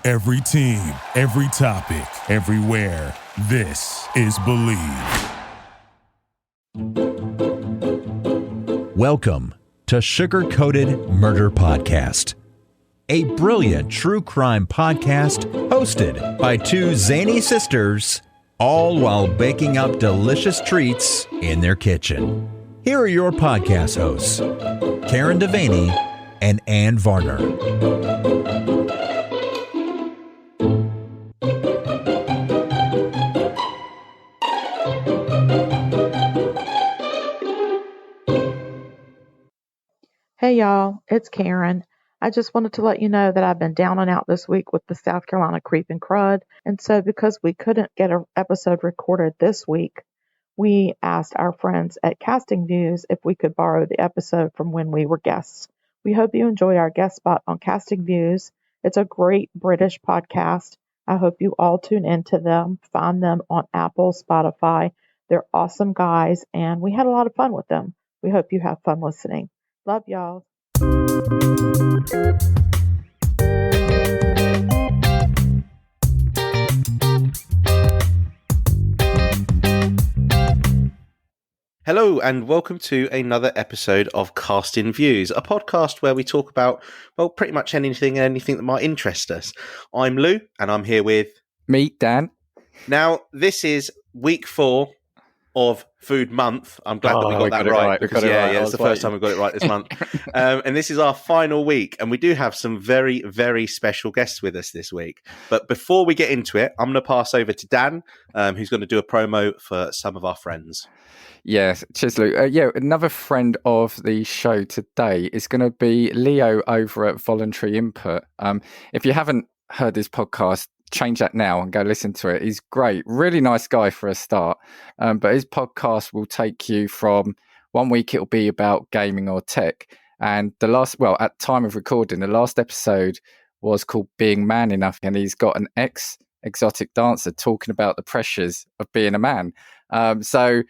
Every team, every topic, everywhere. This is Believe. Welcome to Sugar-Coated Murder Podcast, a brilliant true crime podcast hosted by two zany sisters, all while baking up delicious treats in their kitchen. Here are your podcast hosts, Karen Devaney and Ann Varner. Hey y'all, it's Karen. I just wanted to let you know that I've been down and out this week with the South Carolina Crud, and so because we couldn't get an episode recorded this week, we asked our friends at Casting Views if we could borrow the episode from when we were guests. We hope you enjoy our guest spot on Casting Views. It's a great British podcast. I hope you all tune into them. Find them on Apple, Spotify. They're awesome guys, and we had a lot of fun with them. We hope you have fun listening. Love y'all. Hello and welcome to another episode of Casting Views, a podcast where we talk about, well, pretty much anything that might interest us. I'm Lou and I'm here with... Me, Dan. Now, this is week 4 of Food Month. I'm glad that we got that right. Because, it's the first time we've got it right this month. And this is our final week. And we do have some very, very special guests with us this week. But before we get into it, I'm going to pass over to Dan, who's going to do a promo for some of our friends. Yes, cheers, Lou. Another friend of the show today is going to be Leo over at Voluntary Input. If you haven't heard his podcast, change that now and go listen to it. He's great, really nice guy for a start. But his podcast will take you from 1 week, it'll be about gaming or tech. And at time of recording, the last episode was called Being Man Enough. And he's got an ex-exotic dancer talking about the pressures of being a man. So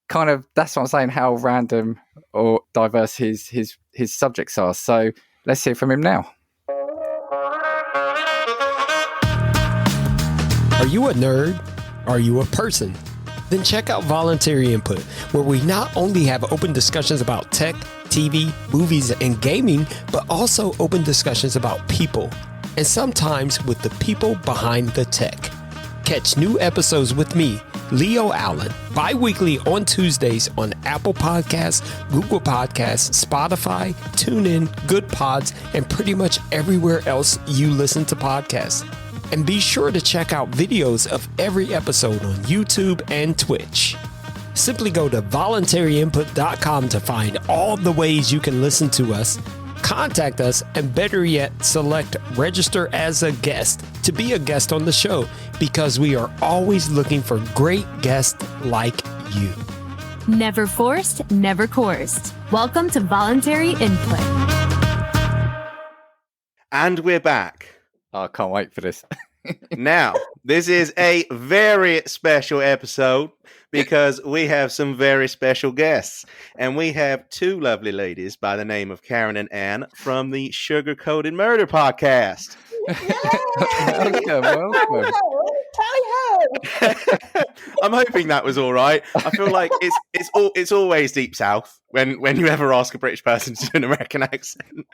kind of, that's what I'm saying, how random or diverse his subjects are. So let's hear from him now. Are you a nerd? Are you a person? Then check out Voluntary Input, where we not only have open discussions about tech, TV, movies, and gaming, but also open discussions about people, and sometimes with the people behind the tech. Catch new episodes with me, Leo Allen, bi-weekly on Tuesdays on Apple Podcasts, Google Podcasts, Spotify, TuneIn, Good Pods, and pretty much everywhere else you listen to podcasts. And be sure to check out videos of every episode on YouTube and Twitch. Simply go to voluntaryinput.com to find all the ways you can listen to us, contact us, and better yet, select register as a guest to be a guest on the show, because we are always looking for great guests like you. Never forced, never coerced. Welcome to Voluntary Input. And we're back. I can't wait for this. Now, this is a very special episode because we have some very special guests. And we have two lovely ladies by the name of Karen and Ann from the Sugar-Coated Murder Podcast. Welcome. I'm hoping that was all right. I feel like it's always deep south when you ever ask a British person to do an American accent.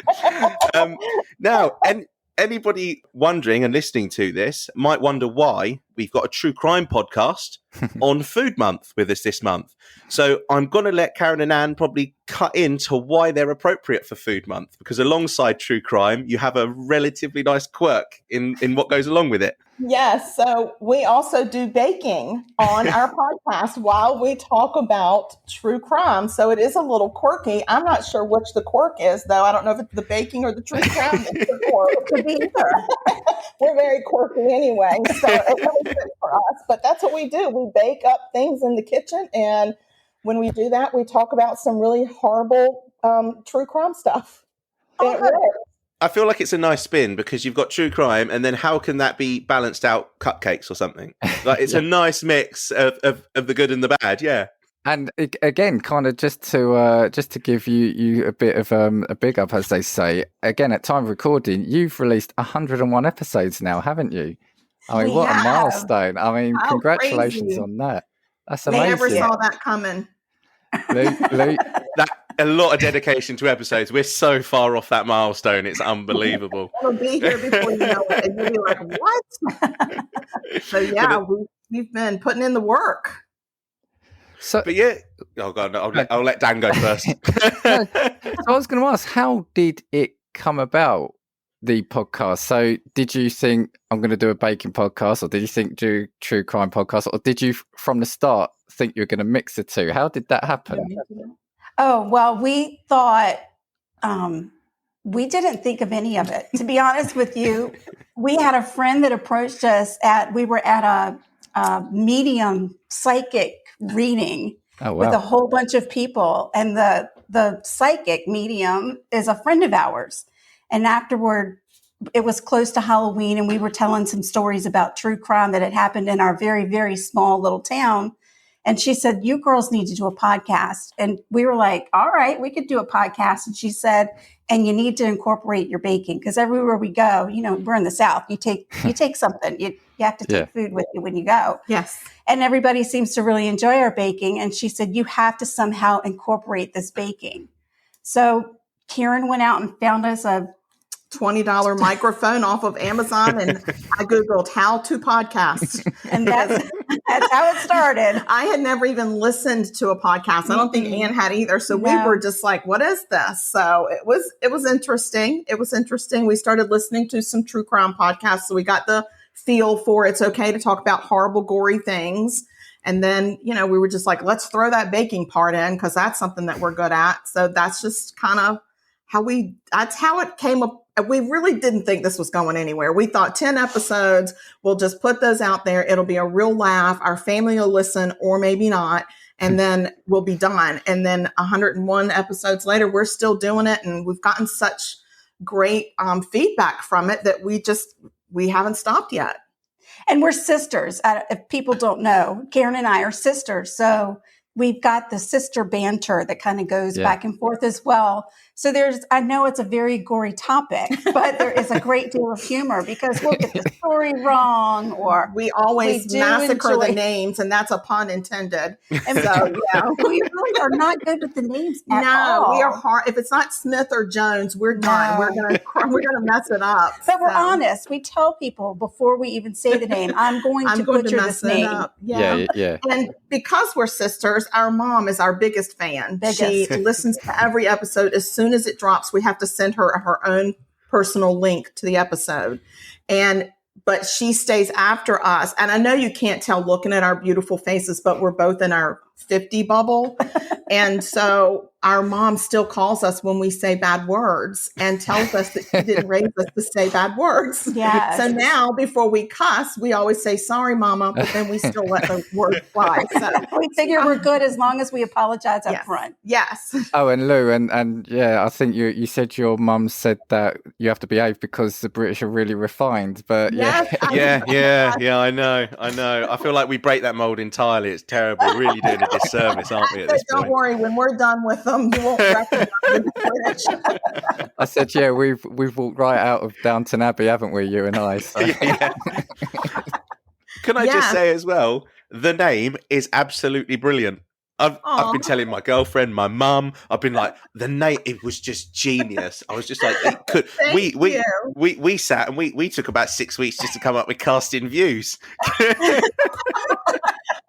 Now, and anybody wondering and listening to this might wonder why we've got a true crime podcast on Food Month with us this month. So I'm going to let Karen and Ann probably cut into why they're appropriate for Food Month, because alongside true crime, you have a relatively nice quirk in what goes along with it. Yes. So we also do baking on our podcast while we talk about true crime. So it is a little quirky. I'm not sure which the quirk is, though. I don't know if it's the baking or the true crime that's the quirk. It could be either. We're very quirky anyway, so it really fits for us. But that's what we do. We bake up things in the kitchen, and when we do that, we talk about some really horrible true crime stuff. I feel like it's a nice spin because you've got true crime, and then how can that be balanced out cupcakes or something? Like it's a nice mix of the good and the bad. Yeah. And again, kind of just to give you a bit of a big up, as they say. Again, at time of recording, you've released 101 episodes now, haven't you? I mean, what a milestone! I mean, How congratulations crazy. on that. That's I amazing. never saw that coming. Luke, That a lot of dedication to episodes. We're so far off that milestone; it's unbelievable. It'll be here before you know it, and you'll be like, "What?" So yeah, we've been putting in the work. So, but yeah, oh god, no, I'll let Dan go first. So I was going to ask, how did it come about, the podcast? So did you think, I'm going to do a baking podcast, or did you think do true crime podcast, or did you from the start think you were going to mix the two? How did that happen? Oh, well, we thought, we didn't think of any of it. To be honest with you, we had a friend that approached us we were at a medium psychic reading with a whole bunch of people. And the psychic medium is a friend of ours. And afterward, it was close to Halloween, and we were telling some stories about true crime that had happened in our very, very small little town. And she said, "You girls need to do a podcast." And we were like, "All right, we could do a podcast." And she said, "And you need to incorporate your baking, because everywhere we go, we're in the South. You take something. You have to take food with you when you go." Yes. And everybody seems to really enjoy our baking. And she said, "You have to somehow incorporate this baking." So Karen went out and found us a $20 microphone off of Amazon, and I Googled how to podcast. And that's how it started. I had never even listened to a podcast. I don't think Ann had either. So we were just like, what is this? So it was interesting. It was interesting. We started listening to some true crime podcasts. So we got the feel for it's okay to talk about horrible, gory things. And then, we were just like, let's throw that baking part in, because that's something that we're good at. So that's just kind of that's how it came up. We really didn't think this was going anywhere. We thought 10 episodes, we'll just put those out there. It'll be a real laugh. Our family will listen, or maybe not. And then we'll be done. And then 101 episodes later, we're still doing it. And we've gotten such great feedback from it that we haven't stopped yet. And we're sisters. If people don't know, Karen and I are sisters. So we've got the sister banter that kind of goes back and forth as well. So I know it's a very gory topic, but there is a great deal of humor, because we'll get the story wrong, or we always massacre the names, and that's a pun intended. And so, we really are not good with the names at all. We are hard. If it's not Smith or Jones, we're done. We're gonna mess it up. But we're honest. We tell people before we even say the name, I'm going to butcher this name. Up. Yeah. And because we're sisters, our mom is our biggest fan. She listens to every episode. As soon as it drops, we have to send her her own personal link to the episode. But she stays after us. And I know you can't tell looking at our beautiful faces, but we're both in our 50 bubble. And so our mom still calls us when we say bad words and tells us that she didn't raise us to say bad words. Yes. So now before we cuss, we always say, "Sorry, Mama," but then we still let the word fly. So we figure we're good as long as we apologize up front. Yes. Oh, and Lou, and I think you said your mum said that you have to behave because the British are really refined. But yes, yeah, I know. I feel like we break that mold entirely. It's terrible. We're really doing a disservice, aren't we, at this point? Don't worry, when we're done with them, you won't recognize the British. I said, we've walked right out of Downton Abbey, haven't we, you and I? So. Yeah. Can I just say as well, the name is absolutely brilliant. I've been telling my girlfriend, my mum, I've been like, the name, it was just genius. I was just like, it could. We sat and we took about 6 weeks just to come up with casting views.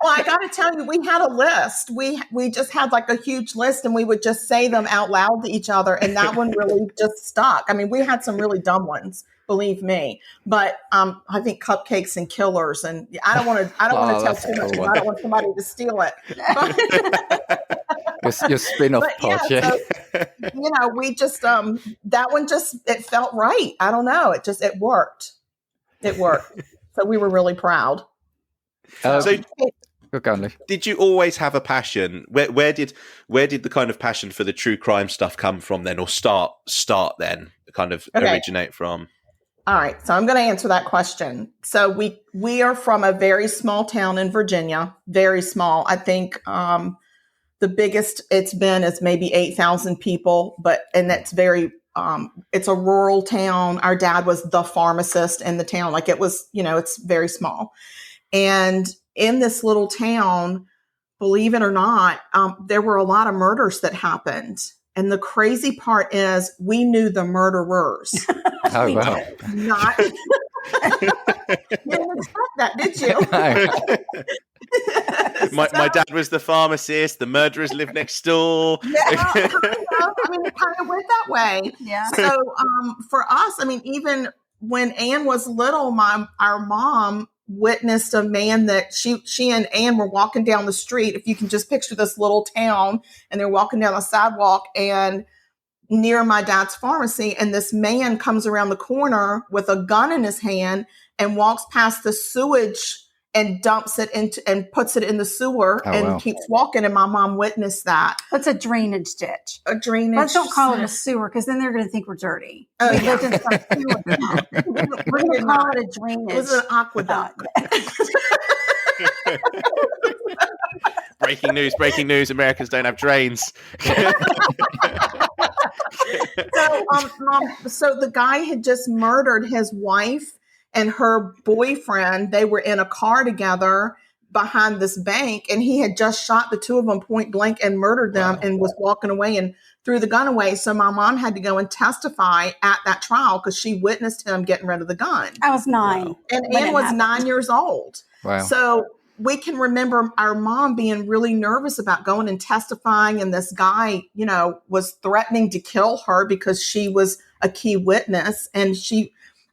Well, I got to tell you, we had a list. We just had like a huge list, and we would just say them out loud to each other. And that one really just stuck. I mean, we had some really dumb ones, believe me. But I think Cupcakes and Killers, and I don't want to tell too much. I don't want somebody to steal it. Your spin-off pod, So, we just that one it felt right. I don't know. It worked. It worked. So we were really proud. Did you always have a passion? Where did the kind of passion for the true crime stuff come from then, or start then, kind of originate from? All right, so I'm going to answer that question. So we are from a very small town in Virginia, very small. I think The biggest it's been is maybe 8,000 people, and that's very, it's a rural town. Our dad was the pharmacist in the town. Like it was, it's very small. And in this little town, believe it or not, there were a lot of murders that happened. And the crazy part is we knew the murderers. Oh, We wow. did not. You didn't expect that, did you? My dad was the pharmacist. The murderers lived next door. Yeah, kind of. I mean, it kind of went that way. Yeah. So for us, I mean, even when Anne was little, our mom witnessed a man that she and Anne were walking down the street. If you can just picture this little town, and they're walking down the sidewalk and near my dad's pharmacy, and this man comes around the corner with a gun in his hand and walks past the sewage and dumps it into and puts it in the sewer and keeps walking. And my mom witnessed that. What's a drainage ditch? A drainage. Let's don't call it a sewer because then they're going to think we're dirty. Oh, We yeah. lived in some sewer. We're going to call it a drainage. It was an aqueduct. Breaking news. Americans don't have drains. So the guy had just murdered his wife and her boyfriend. They were in a car together behind this bank, and he had just shot the two of them point blank and murdered them and was walking away and threw the gun away. So my mom had to go and testify at that trial because she witnessed him getting rid of the gun. I was 9. And when Anne it was happened. 9 years old. Wow. So we can remember our mom being really nervous about going and testifying. And this guy, was threatening to kill her because she was a key witness. And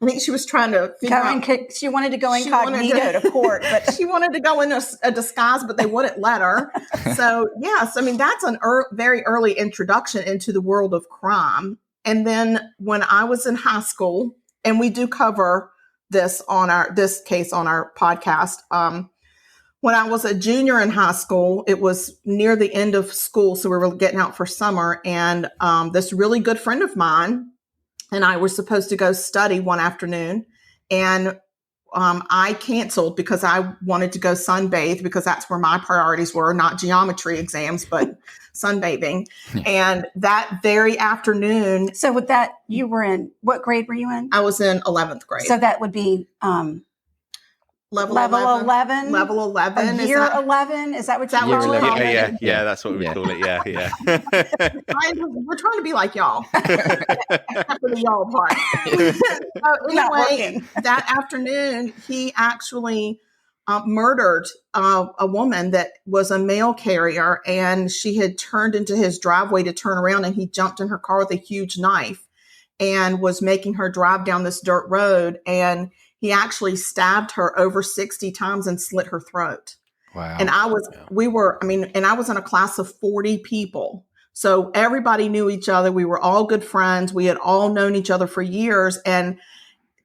I think she was trying to figure out. She wanted to go incognito to court, but she wanted to go in a disguise, but they wouldn't let her. So, yes, I mean, that's a very early introduction into the world of crime. And then when I was in high school, and we do cover this case on our podcast, when I was a junior in high school, it was near the end of school, so we were getting out for summer, and this really good friend of mine and I were supposed to go study one afternoon, and I canceled because I wanted to go sunbathe because that's where my priorities were, not geometry exams, but sunbathing. And that very afternoon. So with that, you were in, what grade were you in? I was in 11th grade. So that would be level 11. Level 11. Year 11. Is that what you call it? Yeah, that's what we call it. Yeah. We're trying to be like y'all. Except for the y'all part. Anyway, that afternoon, he actually murdered a woman that was a mail carrier, and she had turned into his driveway to turn around, and he jumped in her car with a huge knife and was making her drive down this dirt road, and he actually stabbed her over 60 times and slit her throat. Wow. And I was in a class of 40 people. So everybody knew each other. We were all good friends. We had all known each other for years. And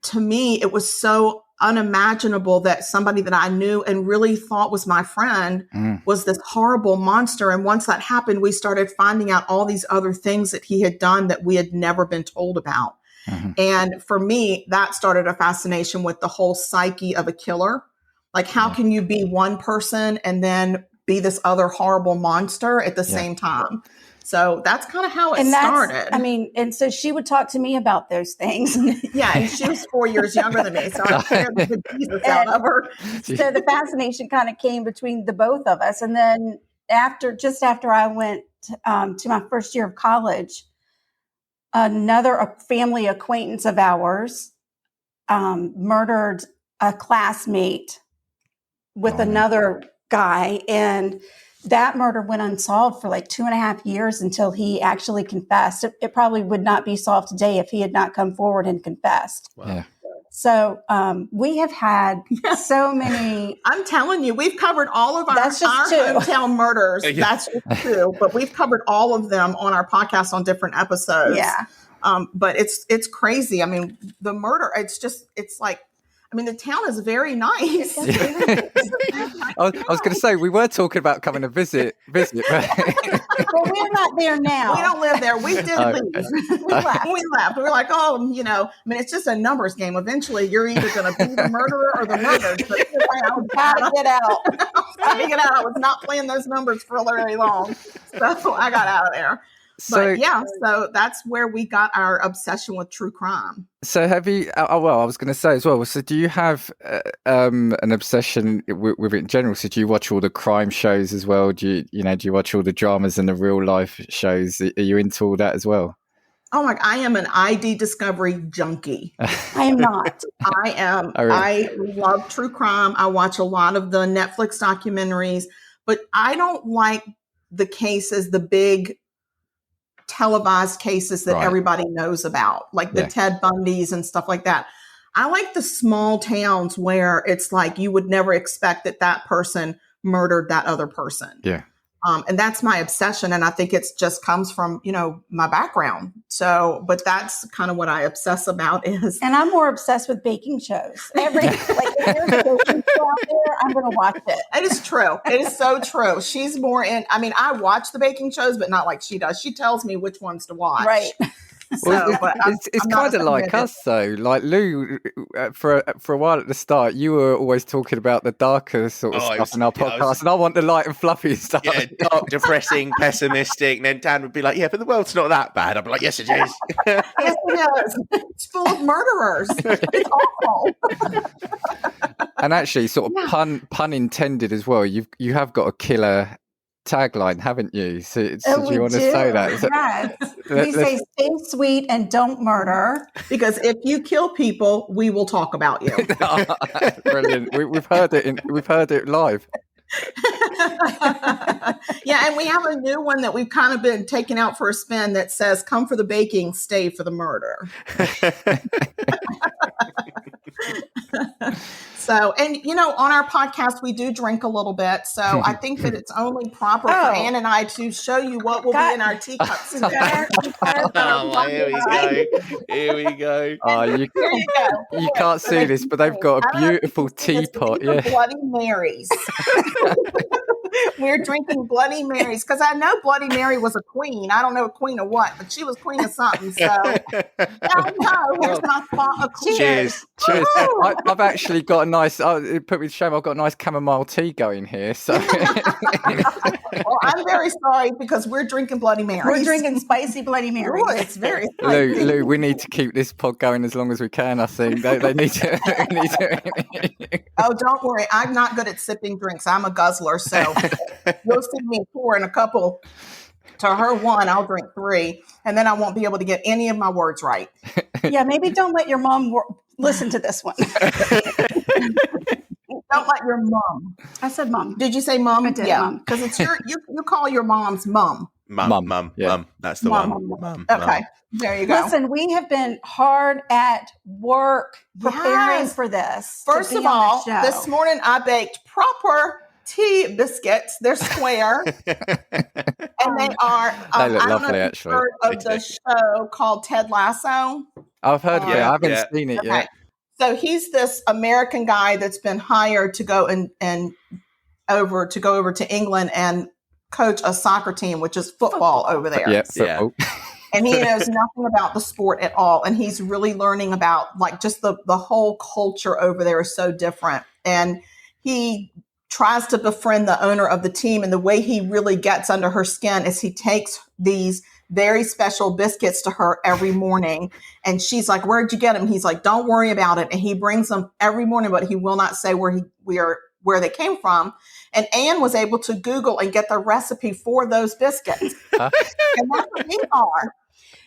to me, it was so unimaginable that somebody that I knew and really thought was my friend was this horrible monster. And once that happened, we started finding out all these other things that he had done that we had never been told about. Mm-hmm. And for me, that started a fascination with the whole psyche of a killer. Like, how can you be one person and then be this other horrible monster at the same time? So that's kind of how it started. And so she would talk to me about those things. Yeah, and she was 4 years younger than me, so I scared the Jesus out of her. So the fascination kind of came between the both of us. And then just after I went to my first year of college, another family acquaintance of ours murdered a classmate with another guy. And that murder went unsolved for like 2.5 years until he actually confessed. It probably would not be solved today if he had not come forward and confessed. Wow. Yeah. So we have had so many. I'm telling you, we've covered all of our hometown murders. That's just true. But we've covered all of them on our podcast on different episodes. Yeah. But it's crazy. I mean, the murder, it's like, I mean, the town is very nice. I was going to say, we were talking about coming to visit. But Well, we're not there now. We don't live there. We did leave. We left. We were like, oh, I mean, it's just a numbers game. Eventually, you're either going to be the murderer or the murdered. So I was Gotta get out. Gotta get out. I was not playing those numbers for very long. So I got out of there. But so that's where we got our obsession with true crime. So have you? I was going to say as well. So do you have an obsession with it in general? So do you watch all the crime shows as well? Do you watch all the dramas and the real life shows? Are you into all that as well? Oh my! I am an ID discovery junkie. I am not. I am. Oh, really? I love true crime. I watch a lot of the Netflix documentaries, but I don't like the cases, the big televised cases that everybody knows about, like the Ted Bundys and stuff like that. I like the small towns where it's like you would never expect that person murdered that other person. Yeah. And that's my obsession. And I think it's just comes from, my background. So, but that's kind of what I obsess about is. And I'm more obsessed with baking shows. If there's a baking show out there, I'm going to watch it. It is true. It is so true. She's more I watch the baking shows, but not like she does. She tells me which ones to watch. Right. So, it's kind of like us though. Like Lou, for a while at the start, you were always talking about the darker sort of stuff in our podcast, and I want the light and fluffy stuff. Yeah, dark, depressing, pessimistic. And then Dan would be like, "Yeah, but the world's not that bad." I'd be like, "Yes, it is." Yes, it is. It's full of murderers. It's awful. And actually, sort of pun intended as well. You have got a killer tagline, haven't you? So do you want to say that? Yes. We say stay sweet and don't murder. Because if you kill people, we will talk about you. Brilliant. We've heard it live. Yeah, and we have a new one that we've kind of been taking out for a spin that says, come for the baking, stay for the murder. So, and on our podcast, we do drink a little bit. So I think that it's only proper for Ann and I to show you what will be in our teacups today. Here we go. You go. You can't see this, but they've got a beautiful teapot. Yeah. Bloody Marys. We're drinking Bloody Marys because I know Bloody Mary was a queen. I don't know a queen of what, but she was queen of something. So, here's my spot of queen. Cheers. I've actually got a nice. It put me to shame. I've got a nice chamomile tea going here. So, well, I'm very sorry because we're drinking Bloody Marys. We're drinking spicy Bloody Mary. Ooh, it's very spicy. Lou, we need to keep this pod going as long as we can. I think they need to. Oh, don't worry. I'm not good at sipping drinks. I'm a guzzler, so you'll see me pouring a couple to her one. I'll drink 3, and then I won't be able to get any of my words right. Yeah, maybe don't let your mom listen to this one. Don't let your mom. I said mom. Did you say mom? I did, yeah, mom. because it's you call your mom's mum. Mum. That's the one. Okay, there you go. Listen, we have been hard at work preparing for this. First of all, this morning I baked proper tea biscuits. They're square, and they are. They look I don't lovely, know if actually. you've heard of the show called Ted Lasso. I've heard of it. I haven't seen it yet. So he's this American guy that's been hired to go over to England and coach a soccer team, which is football over there. Yeah, football. And he knows nothing about the sport at all. And he's really learning about like just the whole culture over there is so different. And he tries to befriend the owner of the team. And the way he really gets under her skin is he takes these very special biscuits to her every morning. And she's like, where'd you get them? He's like, don't worry about it. And he brings them every morning, but he will not say where they came from. And Anne was able to Google and get the recipe for those biscuits. And that's what these are.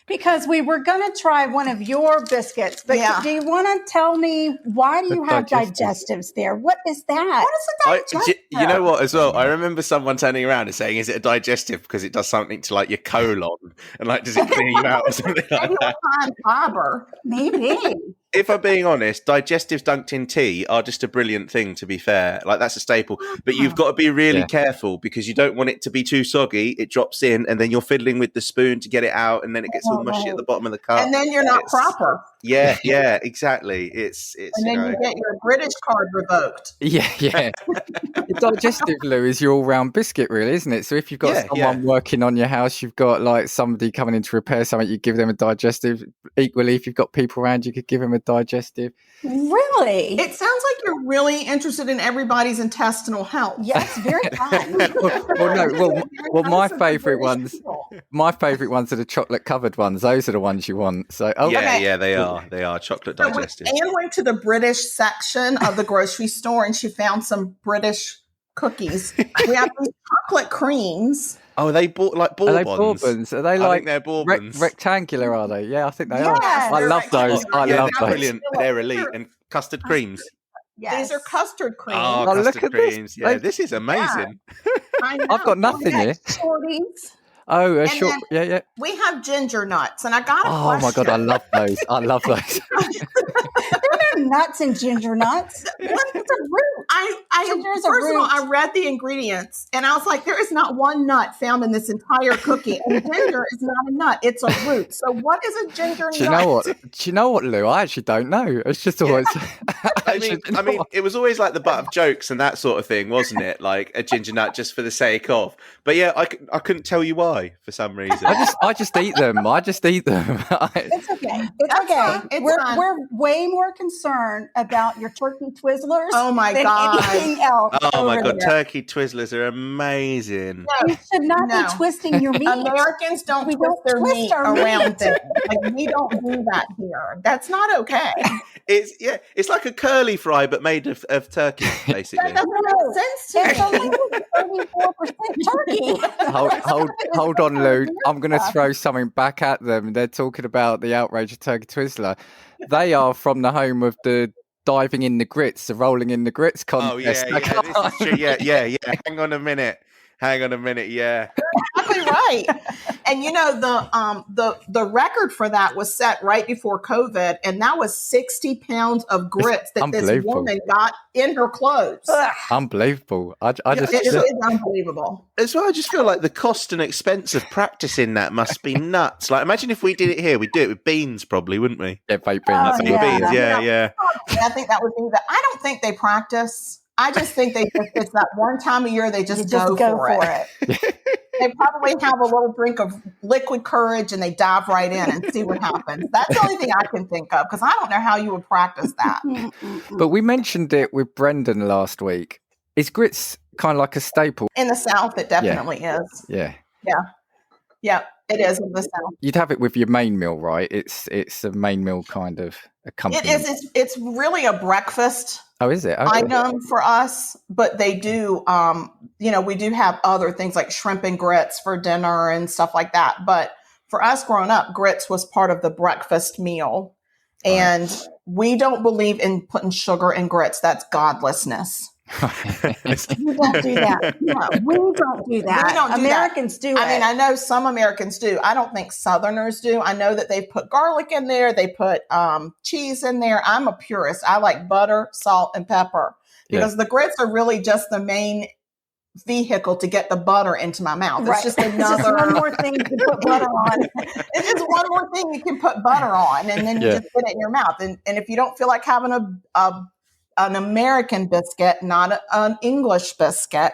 Because we were going to try one of your biscuits, but do you want to tell me why do you have digestives there? What is that? What is a digestive? You know what, as well? I remember someone turning around and saying, is it a digestive because it does something to like your colon? And like, does it clear you out or something like that? Fiber. Maybe. If I'm being honest, digestives dunked in tea are just a brilliant thing, to be fair. Like, that's a staple. But you've got to be really careful because you don't want it to be too soggy. It drops in and then you're fiddling with the spoon to get it out and then it gets all mushy at the bottom of the cup. And then you're not proper. Yeah, exactly. It's And then you get your British card revoked. Yeah. The digestive, Lou, is your all-round biscuit, really, isn't it? So if you've got someone working on your house, you've got like somebody coming in to repair something, you give them a digestive. Equally, if you've got people around, you could give them a digestive. Really? It sounds like you're really interested in everybody's intestinal health. Yeah, it's very fun. My favourite ones are the chocolate-covered ones. Those are the ones you want. So, they are chocolate digestive. Anne went to the British section of the grocery store and she found some British cookies. We have these chocolate creams. Oh, they bought like Bourbons. Are they Bourbons? Are they I like think they're Bourbons. Rectangular? Are they? Yeah, I think they Yes, are. I love those. I love those. Brilliant. They're elite. And custard creams. Yes. These are custard creams. Oh, look custard at creams. this. Yeah, this is amazing. I've got nothing here. Shorties. Oh, short. Yeah. We have ginger nuts, and I got a question. Oh my God, I love those. I love those. There are nuts in ginger nuts. It's a root. First of all, I read the ingredients, and I was like, there is not one nut found in this entire cookie. And ginger is not a nut; it's a root. So, what is a ginger nut? Do you know what, Lou? I actually don't know. It's just always. I mean, it was always like the butt of jokes and that sort of thing, wasn't it? Like a ginger nut just for the sake of. But yeah, I couldn't tell you why for some reason. I just eat them. It's okay. We're way more concerned about your turkey Twizzlers. Oh my than God. anything else. Oh my God, turkey Twizzlers are amazing. You should not be twisting your meat. Americans don't twist their meat around things. Like, we don't do that here. That's not okay. It's like a curly fry but made of turkey, basically. That doesn't make sense to me. It's only 34% turkey. Hold on, Lou. I'm going to throw something back at them. They're talking about the outrage of turkey Twizzler. They are from the home of the diving in the grits, the rolling in the grits contest. Oh, yeah. This is true. Yeah. Hang on a minute. Yeah. Exactly right. And the record for that was set right before COVID, and that was 60 pounds of grits that this woman got in her clothes. Unbelievable. It is unbelievable. As well, I just feel like the cost and expense of practicing that must be nuts. Like, imagine if we did it here, we'd do it with beans probably, wouldn't we? Yeah, baked beans. Beans. Yeah. I think that would be that. I don't think they practice. I just think it's that one time a year they just go for it. They probably have a little drink of liquid courage and they dive right in and see what happens. That's the only thing I can think of, because I don't know how you would practice that. But we mentioned it with Brendan last week. Is grits kind of like a staple? In the South, it definitely is. Yeah. It is in the South. You'd have it with your main meal, right? It's a main meal kind of accompaniment. It is. It's really a breakfast. Oh, is it? Item for us, but they do, we do have other things like shrimp and grits for dinner and stuff like that. But for us growing up, grits was part of the breakfast meal. And we don't believe in putting sugar in grits. That's godlessness. We don't do that. No, we don't do that. Americans do it. I mean, I know some Americans do. I don't think Southerners do. I know that they put garlic in there. They put cheese in there. I'm a purist. I like butter, salt, and pepper because the grits are really just the main vehicle to get the butter into my mouth. It's just another one more thing you can put butter on. It's just one more thing you can put butter on, and then you just put it in your mouth. And if you don't feel like having an American biscuit, not an English biscuit,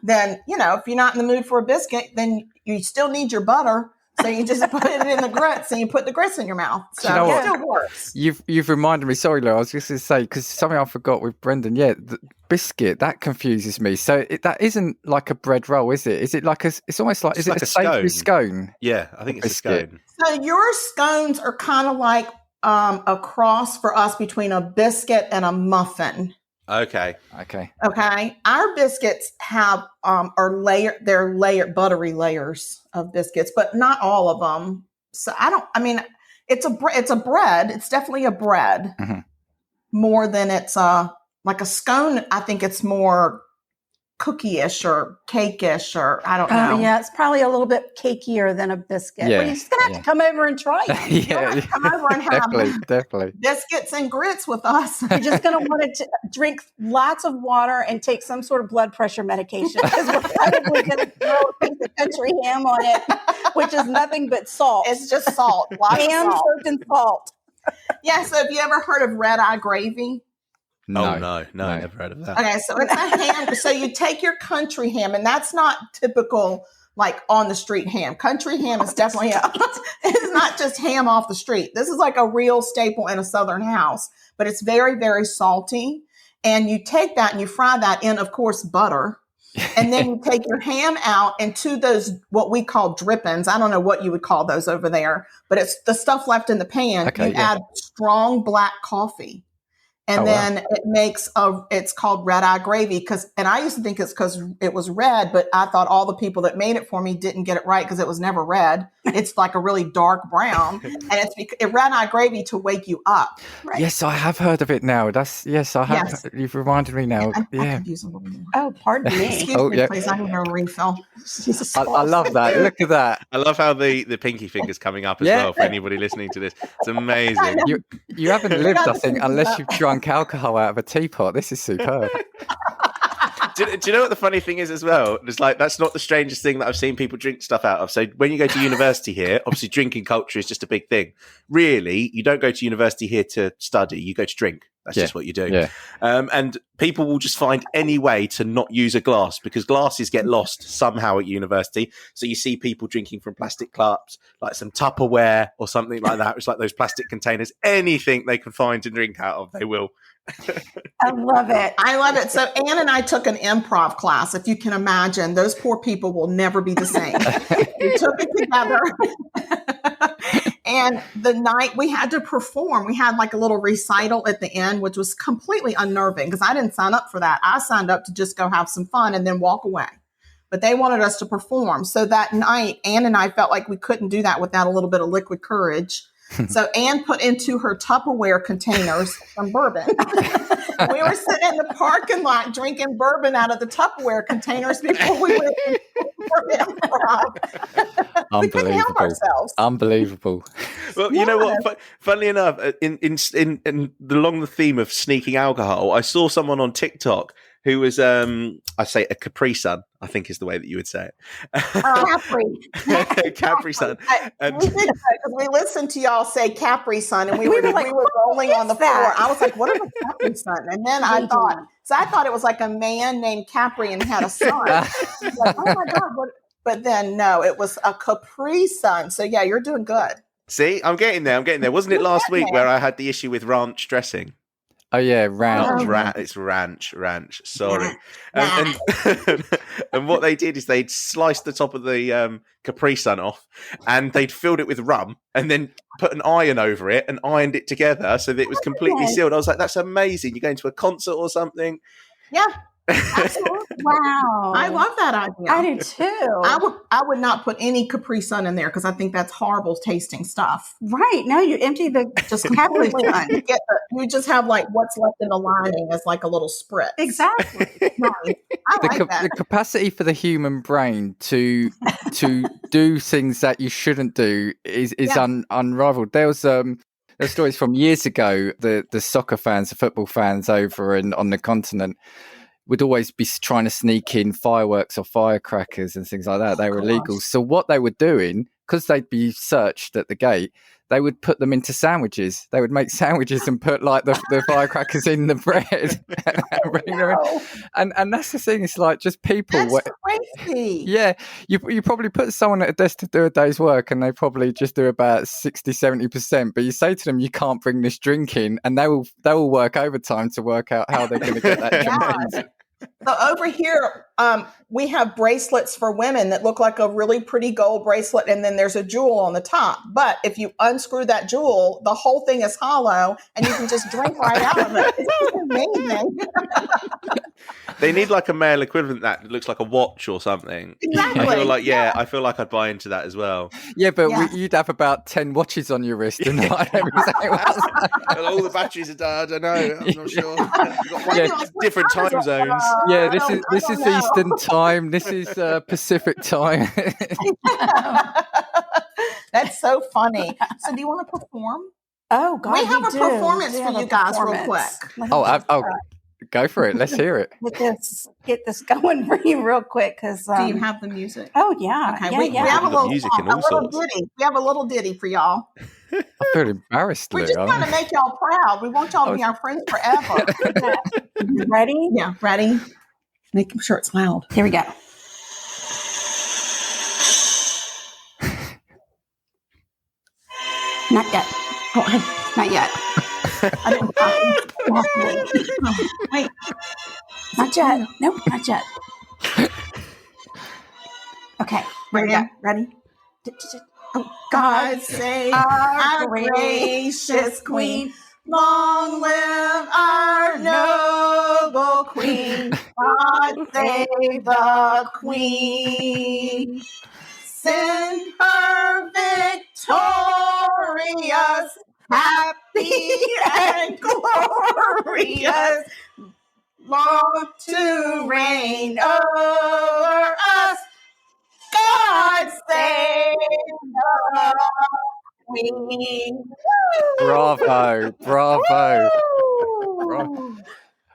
then, if you're not in the mood for a biscuit, then you still need your butter. So you just put it in the grits and you put the grits in your mouth. So it still works. You've reminded me, sorry, Lou, I was just going to say, because something I forgot with Brendan, the biscuit, that confuses me. So that isn't like a bread roll, is it? Is it like it's almost like, is it a savoury scone? Yeah, I think it's a scone. So your scones are kind of like a cross for us between a biscuit and a muffin. Okay. Our biscuits have they're layered buttery layers of biscuits, but not all of them. So it's a bread. It's definitely a bread more than it's like a scone. I think it's more cookie-ish or cake-ish, or I don't know. Yeah, it's probably a little bit cakier than a biscuit. Yeah, but you're just going to have to come over and try it. Come over and have definitely biscuits and grits with us. You're just going to want to drink lots of water and take some sort of blood pressure medication, because we're probably going to throw a piece of country ham on it, which is nothing but salt. It's just salt. Ham soaked in salt. Yeah. So have you ever heard of red eye gravy? No, never heard of that. Okay, so it's a ham. So you take your country ham, and that's not typical like on the street ham. Country ham is definitely it's not just ham off the street. This is like a real staple in a Southern house, but it's very, very salty. And you take that and you fry that in, of course, butter. And then you take your ham out into those, what we call drippings. I don't know what you would call those over there, but it's the stuff left in the pan. Okay, you add strong black coffee. And then it makes it's called red eye gravy and I used to think it's because it was red, but I thought all the people that made it for me didn't get it right because it was never red. It's like a really dark brown, and it's red eye gravy to wake you up. Right? Yes, I have heard of it now. I have. Yes. You've reminded me now. I could use a little more. Oh, pardon me. Excuse me, please. I need a refill. I love that. Look at that. I love how the pinky finger's coming up as well for anybody listening to this. It's amazing. You haven't lived, I think, unless you've drunk alcohol out of a teapot. This is superb. Do you know what the funny thing is as well? It's like, that's not the strangest thing that I've seen people drink stuff out of. So when you go to university here, obviously drinking culture is just a big thing. Really, you don't go to university here to study. You go to drink. That's just what you do. Yeah. And people will just find any way to not use a glass because glasses get lost somehow at university. So you see people drinking from plastic cups, like some Tupperware or something like that. It's like those plastic containers. Anything they can find to drink out of, they will. I love it. I love it. So Ann and I took an improv class. If you can imagine, those poor people will never be the same. We took it together. And the night we had to perform, we had like a little recital at the end, which was completely unnerving because I didn't sign up for that. I signed up to just go have some fun and then walk away. But they wanted us to perform. So that night, Ann and I felt like we couldn't do that without a little bit of liquid courage. So Ann put into her Tupperware containers some bourbon. We were sitting in the parking lot drinking bourbon out of the Tupperware containers before we went for improv. We couldn't help ourselves. Unbelievable. Well, you know what? Funnily enough, along the theme of sneaking alcohol, I saw someone on TikTok who was, I say a Capri Sun, I think is the way that you would say it. Capri. Capri Sun. We did that because we listened to y'all say Capri Sun and we were rolling on the floor. I was like, what is a Capri Sun? And then I thought it was like a man named Capri and had a son. Like, oh my God. But then no, it was a Capri Sun. So yeah, you're doing good. See, I'm getting there. Wasn't it last week where I had the issue with ranch dressing? Oh yeah, ranch. It's ranch. Sorry. And what they did is they'd sliced the top of the Capri Sun off, and they'd filled it with rum, and then put an iron over it and ironed it together so that it was completely sealed. I was like, "That's amazing! You're going to a concert or something?" Yeah. Absolutely. Wow. I love that idea. I do too. I would not put any Capri Sun in there because I think that's horrible tasting stuff. Right. No, you empty the Just Capri Sun. You just have like what's left in the lining as like a little spritz. Exactly. Right. I like that. The capacity for the human brain to do things that you shouldn't do is unrivaled. There was there's stories from years ago. The soccer fans, the football fans over on the continent would always be trying to sneak in fireworks or firecrackers and things like that. They were illegal. So what they were doing, because they'd be searched at the gate, they would put them into sandwiches. They would make sandwiches and put like the firecrackers in the bread. And that's the thing. It's like just people. That's crazy. Yeah. You probably put someone at a desk to do a day's work and they probably just do about 60-70%. But you say to them, you can't bring this drink in, and they will work overtime to work out how they're going to get that drink in. So over here, we have bracelets for women that look like a really pretty gold bracelet, and then there's a jewel on the top. But if you unscrew that jewel, the whole thing is hollow, and you can just drink right out of it. It's amazing. They need like a male equivalent that looks like a watch or something. Exactly. I feel like I'd buy into that as well. Yeah, but you'd have about 10 watches on your wrist and not all the batteries are dead. I know. I'm not sure. You've got different time zones. Yeah, this is Eastern time. This is Pacific time. That's so funny. So do you want to perform? Oh, God, we have a performance for you guys real quick. Go for it. Let's hear it. Get this going for you real quick, because Do you have the music? Oh yeah. Okay, Yeah, we yeah. have a little music and a all little sorts. ditty. We have a little ditty for y'all. I feel embarrassed, We're Lou. just trying to make y'all proud. We want y'all to be our friends forever. You ready? Yeah, ready? Make sure it's loud. Here we go. Not yet. Oh, not yet. Wait. Not yet. Nope, not yet. Okay. Ready? Oh, God save our gracious queen. Long live our noble queen. God save the queen. Send her victorious, happy and glorious, long to reign over us. God save the queen. Bravo.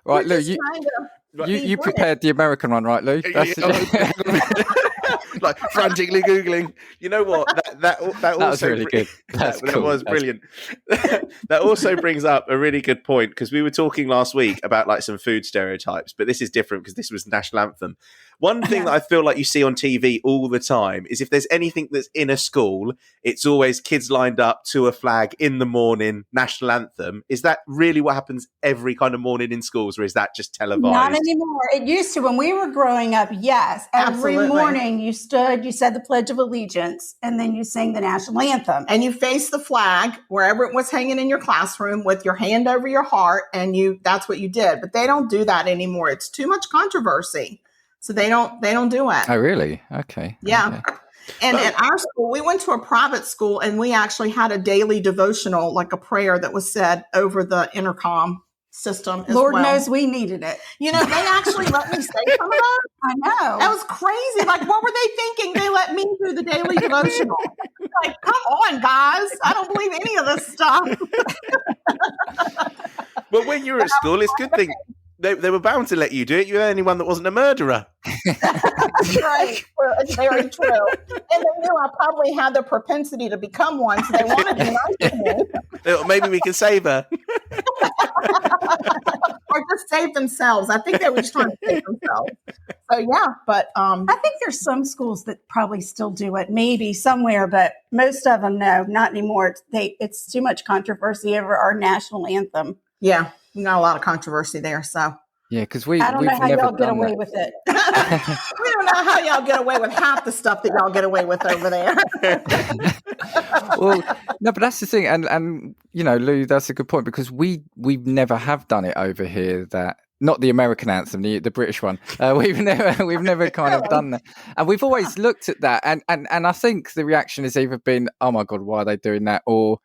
Right, Lou, you prepared the American one, right, Lou? Like frantically Googling. You know what? That was really good. That was brilliant. That also brings up a really good point, because we were talking last week about like some food stereotypes, but this is different because this was national anthem. One thing that I feel like you see on TV all the time is if there's anything that's in a school, it's always kids lined up to a flag in the morning, national anthem. Is that really what happens every kind of morning in schools, or is that just televised? Not anymore. It used to. When we were growing up, yes. Every morning you stood, you said the Pledge of Allegiance, and then you sang the national anthem. And you faced the flag wherever it was hanging in your classroom with your hand over your heart, and that's what you did. But they don't do that anymore. It's too much controversy. So they don't do it. Oh, really? Okay. Yeah. Okay. And at our school, we went to a private school, and we actually had a daily devotional, like a prayer that was said over the intercom system as Lord well. knows we needed it. You know, they actually let me say some of that. I know. That was crazy. Like, what were they thinking? They let me do the daily devotional. Like, come on, guys. I don't believe any of this stuff. Well, when you were at school, it's a good thing. They were bound to let you do it. You're the only one that wasn't a murderer. That's right. Well, it's very true. And they knew I probably had the propensity to become one, so they wanted to be nice to me. Maybe we can save her. Or just save themselves. I think they were just trying to save themselves. So, yeah, but... I think there's some schools that probably still do it, maybe somewhere, but most of them, no, not anymore. It's too much controversy over our national anthem. Yeah, we got a lot of controversy there, so... Yeah, because I don't know how y'all get away with it. We don't know how y'all get away with half the stuff that y'all get away with over there. Well, no, but that's the thing, and you know, Lou, that's a good point, because we never have done it over here. That not the American anthem, the British one. We've never kind of done that, and we've always looked at that, and I think the reaction has either been, "Oh my God, why are they doing that?" or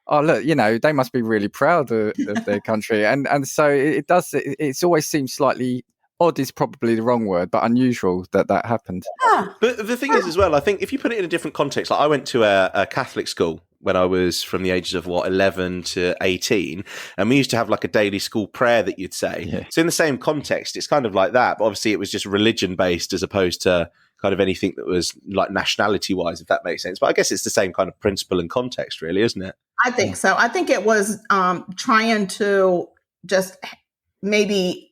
"Oh look, you know, they must be really proud of their country," and so it does. It's always seemed slightly odd is probably the wrong word, but unusual that happened. But the thing is, as well, I think if you put it in a different context, like I went to a Catholic school when I was from the ages of 11 to 18, and we used to have like a daily school prayer that you'd say. Yeah. So in the same context, it's kind of like that, but obviously it was just religion based as opposed to kind of anything that was like nationality wise, if that makes sense. But I guess it's the same kind of principle and context, really, isn't it? I think so. I think it was trying to just maybe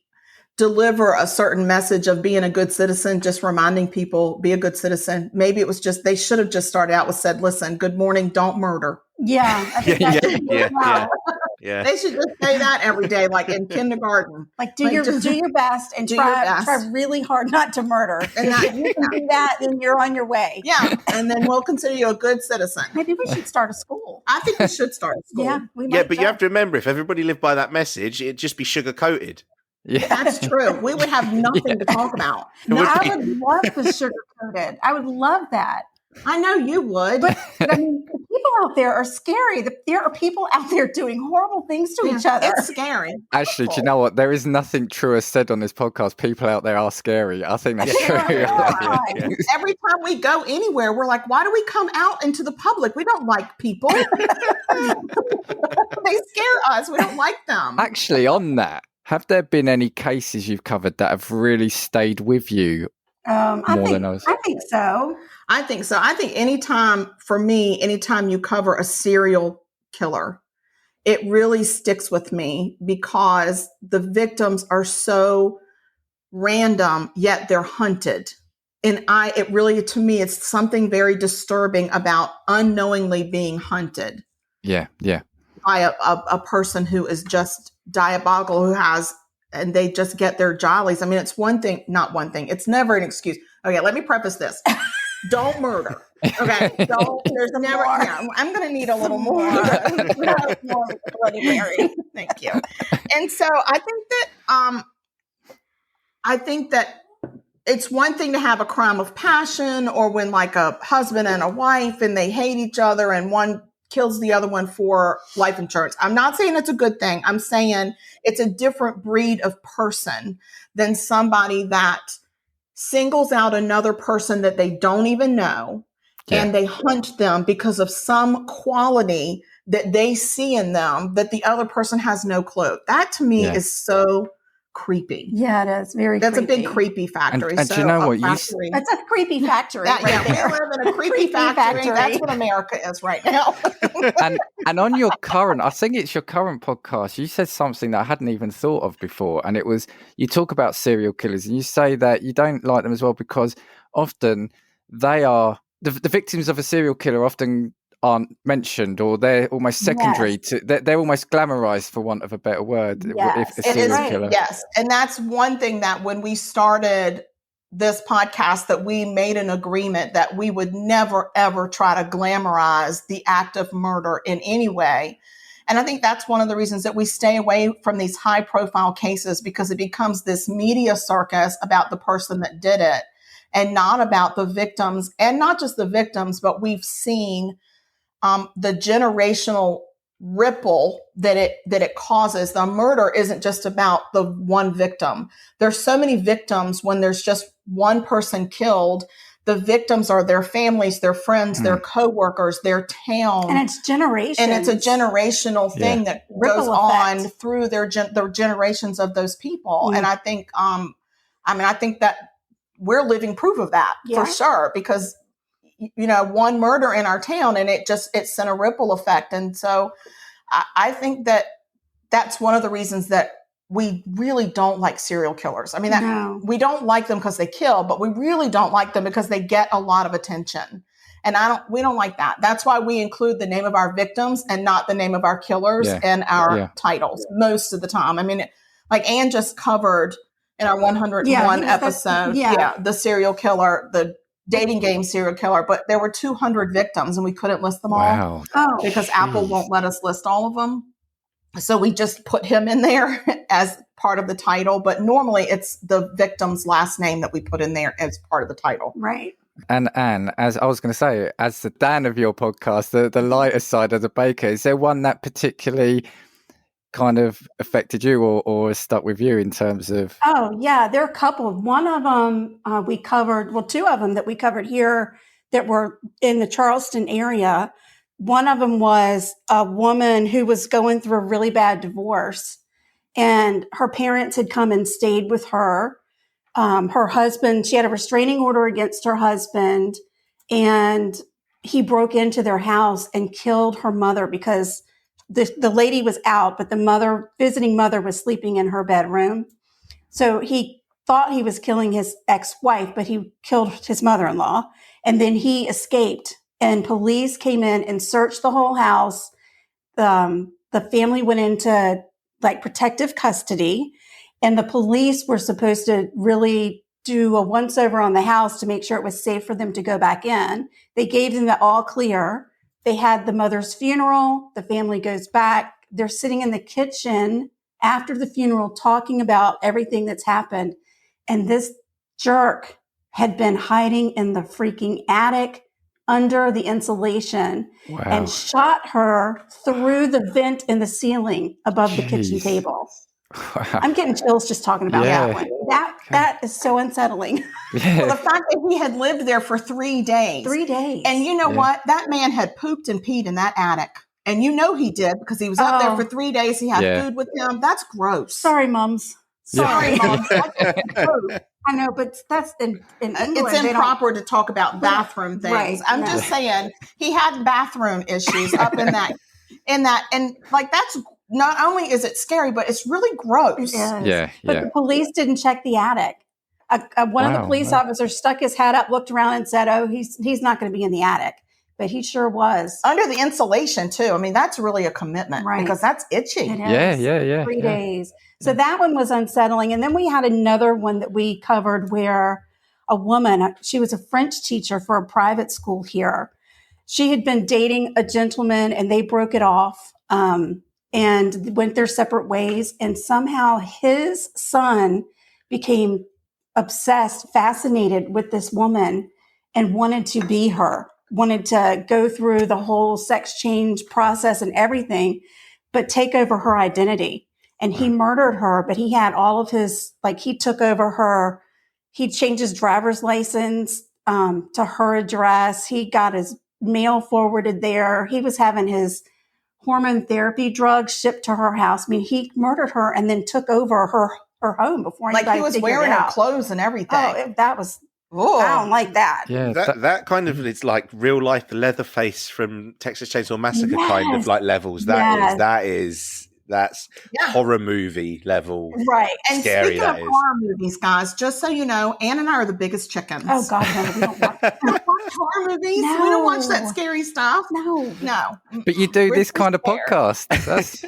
deliver a certain message of being a good citizen, just reminding people, be a good citizen. Maybe it was just, they should have just started out with said, listen, good morning, don't murder. Yeah. I think Yeah. They should just say that every day, like in kindergarten. Like do your best and try really hard not to murder. And if you can do that, then you're on your way. Yeah. And then we'll consider you a good citizen. Maybe we should start a school. I think we should start a school. Yeah. But you have to remember, if everybody lived by that message, it'd just be sugar coated. Yeah, that's true. We would have nothing to talk about. No, I would love the sugar coated. I would love that. I know you would. But I mean, the people out there are scary. There are people out there doing horrible things to each other. It's scary. Actually, do you know what? There is nothing truer said on this podcast. People out there are scary. I think that's true. Yeah. Every time we go anywhere, we're like, why do we come out into the public? We don't like people. They scare us. We don't like them. Actually, on that, Have there been any cases you've covered that have really stayed with you more than others? I think so. I think anytime you cover a serial killer, it really sticks with me because the victims are so random, yet they're hunted. And to me, it's something very disturbing about unknowingly being hunted. Yeah. By a person who is just diabolical, and they just get their jollies. I mean, it's it's never an excuse. Okay, let me preface this. Don't murder. Okay, there's never, I'm going to need a little more. Bloody Mary. Thank you. And so I think that it's one thing to have a crime of passion, or when like a husband and a wife and they hate each other and one kills the other one for life insurance. I'm not saying it's a good thing. I'm saying it's a different breed of person than somebody that singles out another person that they don't even know, and they hunt them because of some quality that they see in them that the other person has no clue. That to me is so creepy. Yeah, it is very That's creepy. a big creepy factory. And do you know what? That's a creepy factory. We live in a creepy factory. That's what America is right now. and on your current, I think it's your current podcast, you said something that I hadn't even thought of before. And it was, you talk about serial killers and you say that you don't like them as well because often they are, the victims of a serial killer often aren't mentioned, or they're almost secondary to, they're almost glamorized, for want of a better word. Yes. If a serial killer. Yes. And that's one thing that when we started this podcast, that we made an agreement that we would never, ever try to glamorize the act of murder in any way. And I think that's one of the reasons that we stay away from these high profile cases, because it becomes this media circus about the person that did it and not about the victims, and not just the victims, but we've seen the generational ripple that it causes. The murder isn't just about the one victim. There's so many victims. When there's just one person killed, the victims are their families, their friends, their coworkers, their town. And it's generations. And it's a generational thing that goes on through their generations of those people. And I think, I think that we're living proof of that for sure, because one murder in our town and it sent a ripple effect. And so I think that that's one of the reasons that we really don't like serial killers. I mean, we don't like them because they kill, but we really don't like them because they get a lot of attention. And we don't like that. That's why we include the name of our victims and not the name of our killers in our titles most of the time. I mean, like Anne just covered in our 101 episode, the serial killer, the dating game serial killer, but there were 200 victims and we couldn't list them all because Apple won't let us list all of them. So we just put him in there as part of the title, but normally it's the victim's last name that we put in there as part of the title. Right. And Anne, as I was going to say, as the Dan of your podcast, the lighter side of the baker, is there one that particularly kind of affected you or stuck with you in terms of? Oh, yeah, there are a couple. One of them we covered, two of them that we covered here that were in the Charleston area. One of them was a woman who was going through a really bad divorce, and her parents had come and stayed with her. Her husband, she had a restraining order against her husband, and he broke into their house and killed her mother because the lady was out, but the visiting mother was sleeping in her bedroom. So he thought he was killing his ex-wife, but he killed his mother-in-law. And then he escaped, and police came in and searched the whole house. The family went into protective custody, and the police were supposed to really do a once-over on the house to make sure it was safe for them to go back in. They gave them the all clear. They had the mother's funeral. The family goes back. They're sitting in the kitchen after the funeral talking about everything that's happened. And this jerk had been hiding in the freaking attic under the insulation and shot her through the vent in the ceiling above the kitchen table. Wow. I'm getting chills just talking about that one. That is so unsettling. Well, the fact that he had lived there for 3 days. 3 days. And you know what? That man had pooped and peed in that attic. And you know he did because he was up there for 3 days. He had food with him. That's gross. Sorry, mums. Sorry, moms. I know, but that's in England. It's improper to talk about bathroom things. Right, I'm just saying he had bathroom issues up in that, and like that's not only is it scary, but it's really gross. But the police didn't check the attic. One of the police officers stuck his head up, looked around, and said, "Oh, he's not going to be in the attic." But he sure was. Under the insulation, too. I mean, that's really a commitment because that's itchy. It is. 3 days. So that one was unsettling. And then we had another one that we covered where a woman, she was a French teacher for a private school here. She had been dating a gentleman and they broke it off and went their separate ways. And somehow his son became obsessed, fascinated with this woman and wanted to be her. Wanted to go through the whole sex change process and everything, but take over her identity. And he murdered her, but he had all of his, like he took over her, he changed his driver's license to her address. He got his mail forwarded there. He was having his hormone therapy drugs shipped to her house. I mean, he murdered her and then took over her home before anybody figured it out. Like he was wearing her clothes and everything. Oh, that was... Ooh. I don't like that. Yeah, that kind of is like real life Leatherface from Texas Chainsaw Massacre kind of like levels. That's horror movie level. Right. And scary, speaking of horror movies, guys, just so you know, Ann and I are the biggest chickens. Oh God, no, we don't watch horror movies. No. We don't watch that scary stuff. No. But you do this kind of podcast. That's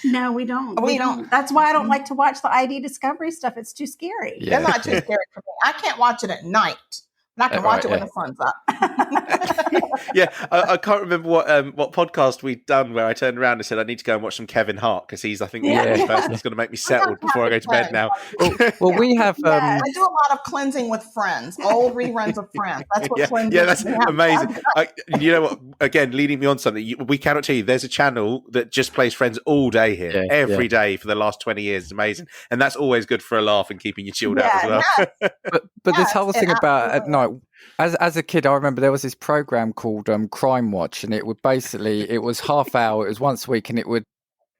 No, we don't. We don't. That's why I don't like to watch the ID Discovery stuff. It's too scary. Yeah. It's not too scary for me. I can't watch it at night. And I can watch it when the sun's up. I can't remember what podcast we'd done where I turned around and said I need to go and watch some Kevin Hart because he's, I think, the only person that's going to make me settled before I go to bed now. Well, we have. I do a lot of cleansing with Friends, old reruns of Friends. That's what cleansing. Yeah, that's amazing. You know what? Again, leading me on something, we cannot tell you. There's a channel that just plays Friends all day here, every day for the last 20 years. It's amazing, and that's always good for a laugh and keeping you chilled out as well. But this whole thing about at night. As a kid, I remember there was this program called Crime Watch, and it was half hour, it was once a week, and it would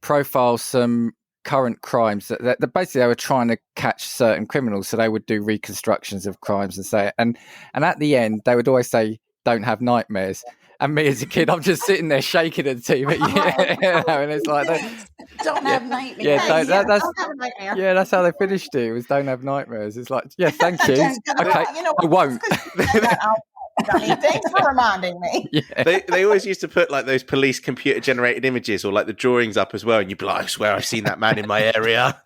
profile some current crimes that basically they were trying to catch certain criminals. So they would do reconstructions of crimes and say, and at the end, they would always say, "Don't have nightmares." And me as a kid, I'm just sitting there shaking at the TV, and it's like, don't have nightmares. Yeah, don't have a nightmare. Yeah, that's how they finished it. It was "Don't have nightmares." It's like, yeah, thank you. Okay, I won't. I mean, thanks for reminding me. Yeah. They always used to put like those police computer generated images or like the drawings up as well, and you'd be like, "I swear I've seen that man in my area."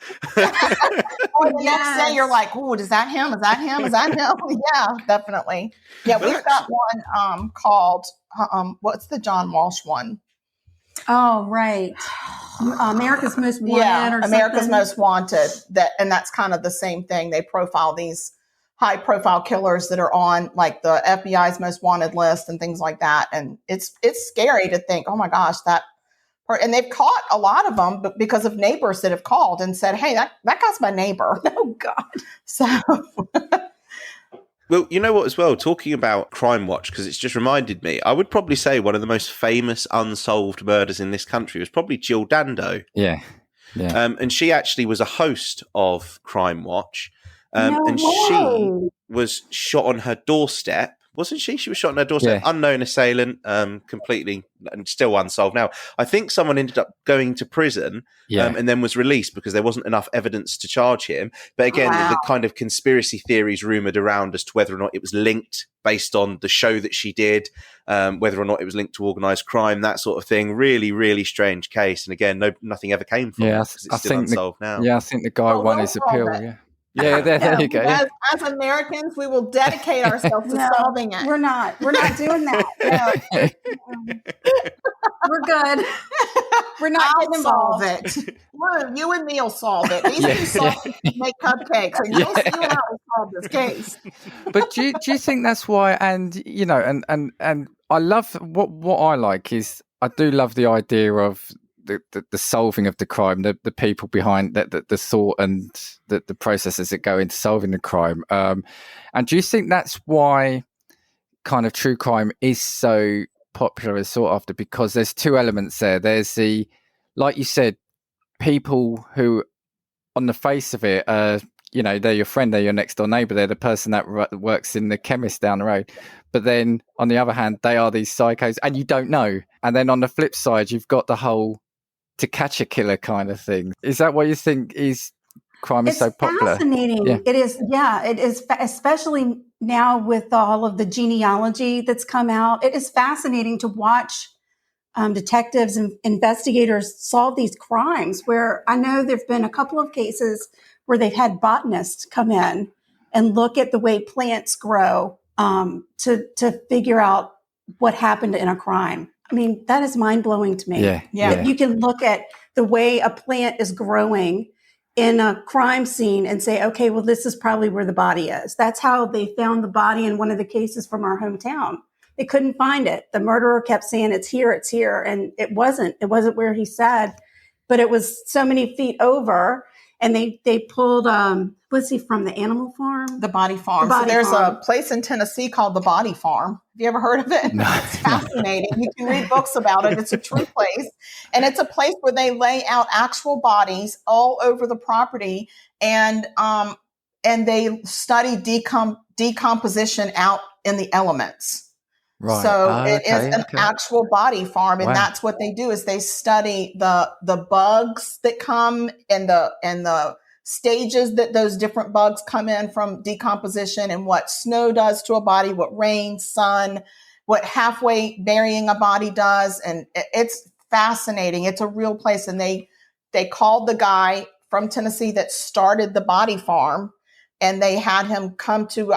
Or the next day you're like, "Oh, is that him? Is that him? Is that him?" Yeah, definitely. Yeah, we've got one called what's the John Walsh one? Oh, right. America's Most Wanted. Yeah, or America's something. Most Wanted. That's kind of the same thing. They profile these high-profile killers that are on like the FBI's Most Wanted list and things like that. And it's scary to think, oh my gosh, and they've caught a lot of them because of neighbors that have called and said, "Hey, that guy's my neighbor." Oh God. So. Well, you know what as well, talking about Crime Watch, because it's just reminded me, I would probably say one of the most famous unsolved murders in this country was probably Jill Dando. Yeah. And she actually was a host of Crime Watch. She was shot on her doorstep. Wasn't she? She was shot on her doorstep. Yeah. Unknown assailant, completely, and still unsolved now. I think someone ended up going to prison and then was released because there wasn't enough evidence to charge him. But again, the kind of conspiracy theories rumoured around as to whether or not it was linked based on the show that she did, whether or not it was linked to organised crime, that sort of thing. Really, really strange case. And again, nothing ever came from it because it's still unsolved now. Yeah, I think the guy won his appeal, Yeah, there you go. As Americans, we will dedicate ourselves to solving it. We're not doing that. No. We're good. We're not I'll solve it. You and me will solve it. These two make cupcakes, and you and I will solve this case. But do you think that's why? And you know, and I love what I like is I do love the idea of the solving of the crime, the people behind the thought and the processes that go into solving the crime. And do you think that's why kind of true crime is so popular and sought after because there's two elements there. There's the, like you said, people who on the face of it, they're your friend, they're your next door neighbor, they're the person that works in the chemist down the road. But then on the other hand, they are these psychos and you don't know. And then on the flip side, you've got the whole to catch a killer kind of thing. Is that what you think is crime is so popular? Fascinating. Yeah. It is. Yeah, it is. Especially now with all of the genealogy that's come out, it is fascinating to watch detectives and investigators solve these crimes. Where I know there've been a couple of cases where they've had botanists come in and look at the way plants grow to figure out what happened in a crime. I mean, that is mind blowing to me. Yeah. You can look at the way a plant is growing in a crime scene and say, okay, well, this is probably where the body is. That's how they found the body in one of the cases from our hometown. They couldn't find it. The murderer kept saying it's here. And it wasn't where he said, but it was so many feet over. And they pulled, was he from the animal farm? The Body Farm. So there's a place in Tennessee called the Body Farm. Have you ever heard of it? No. It's fascinating. You can read books about it. It's a true place. And it's a place where they lay out actual bodies all over the property. And they study decomposition out in the elements. Right. So it is an actual body farm. And that's what they do is they study the bugs that come and the stages that those different bugs come in from decomposition and what snow does to a body, what rain, sun, what halfway burying a body does. And it's fascinating. It's a real place. And they called the guy from Tennessee that started the body farm. And they had him come to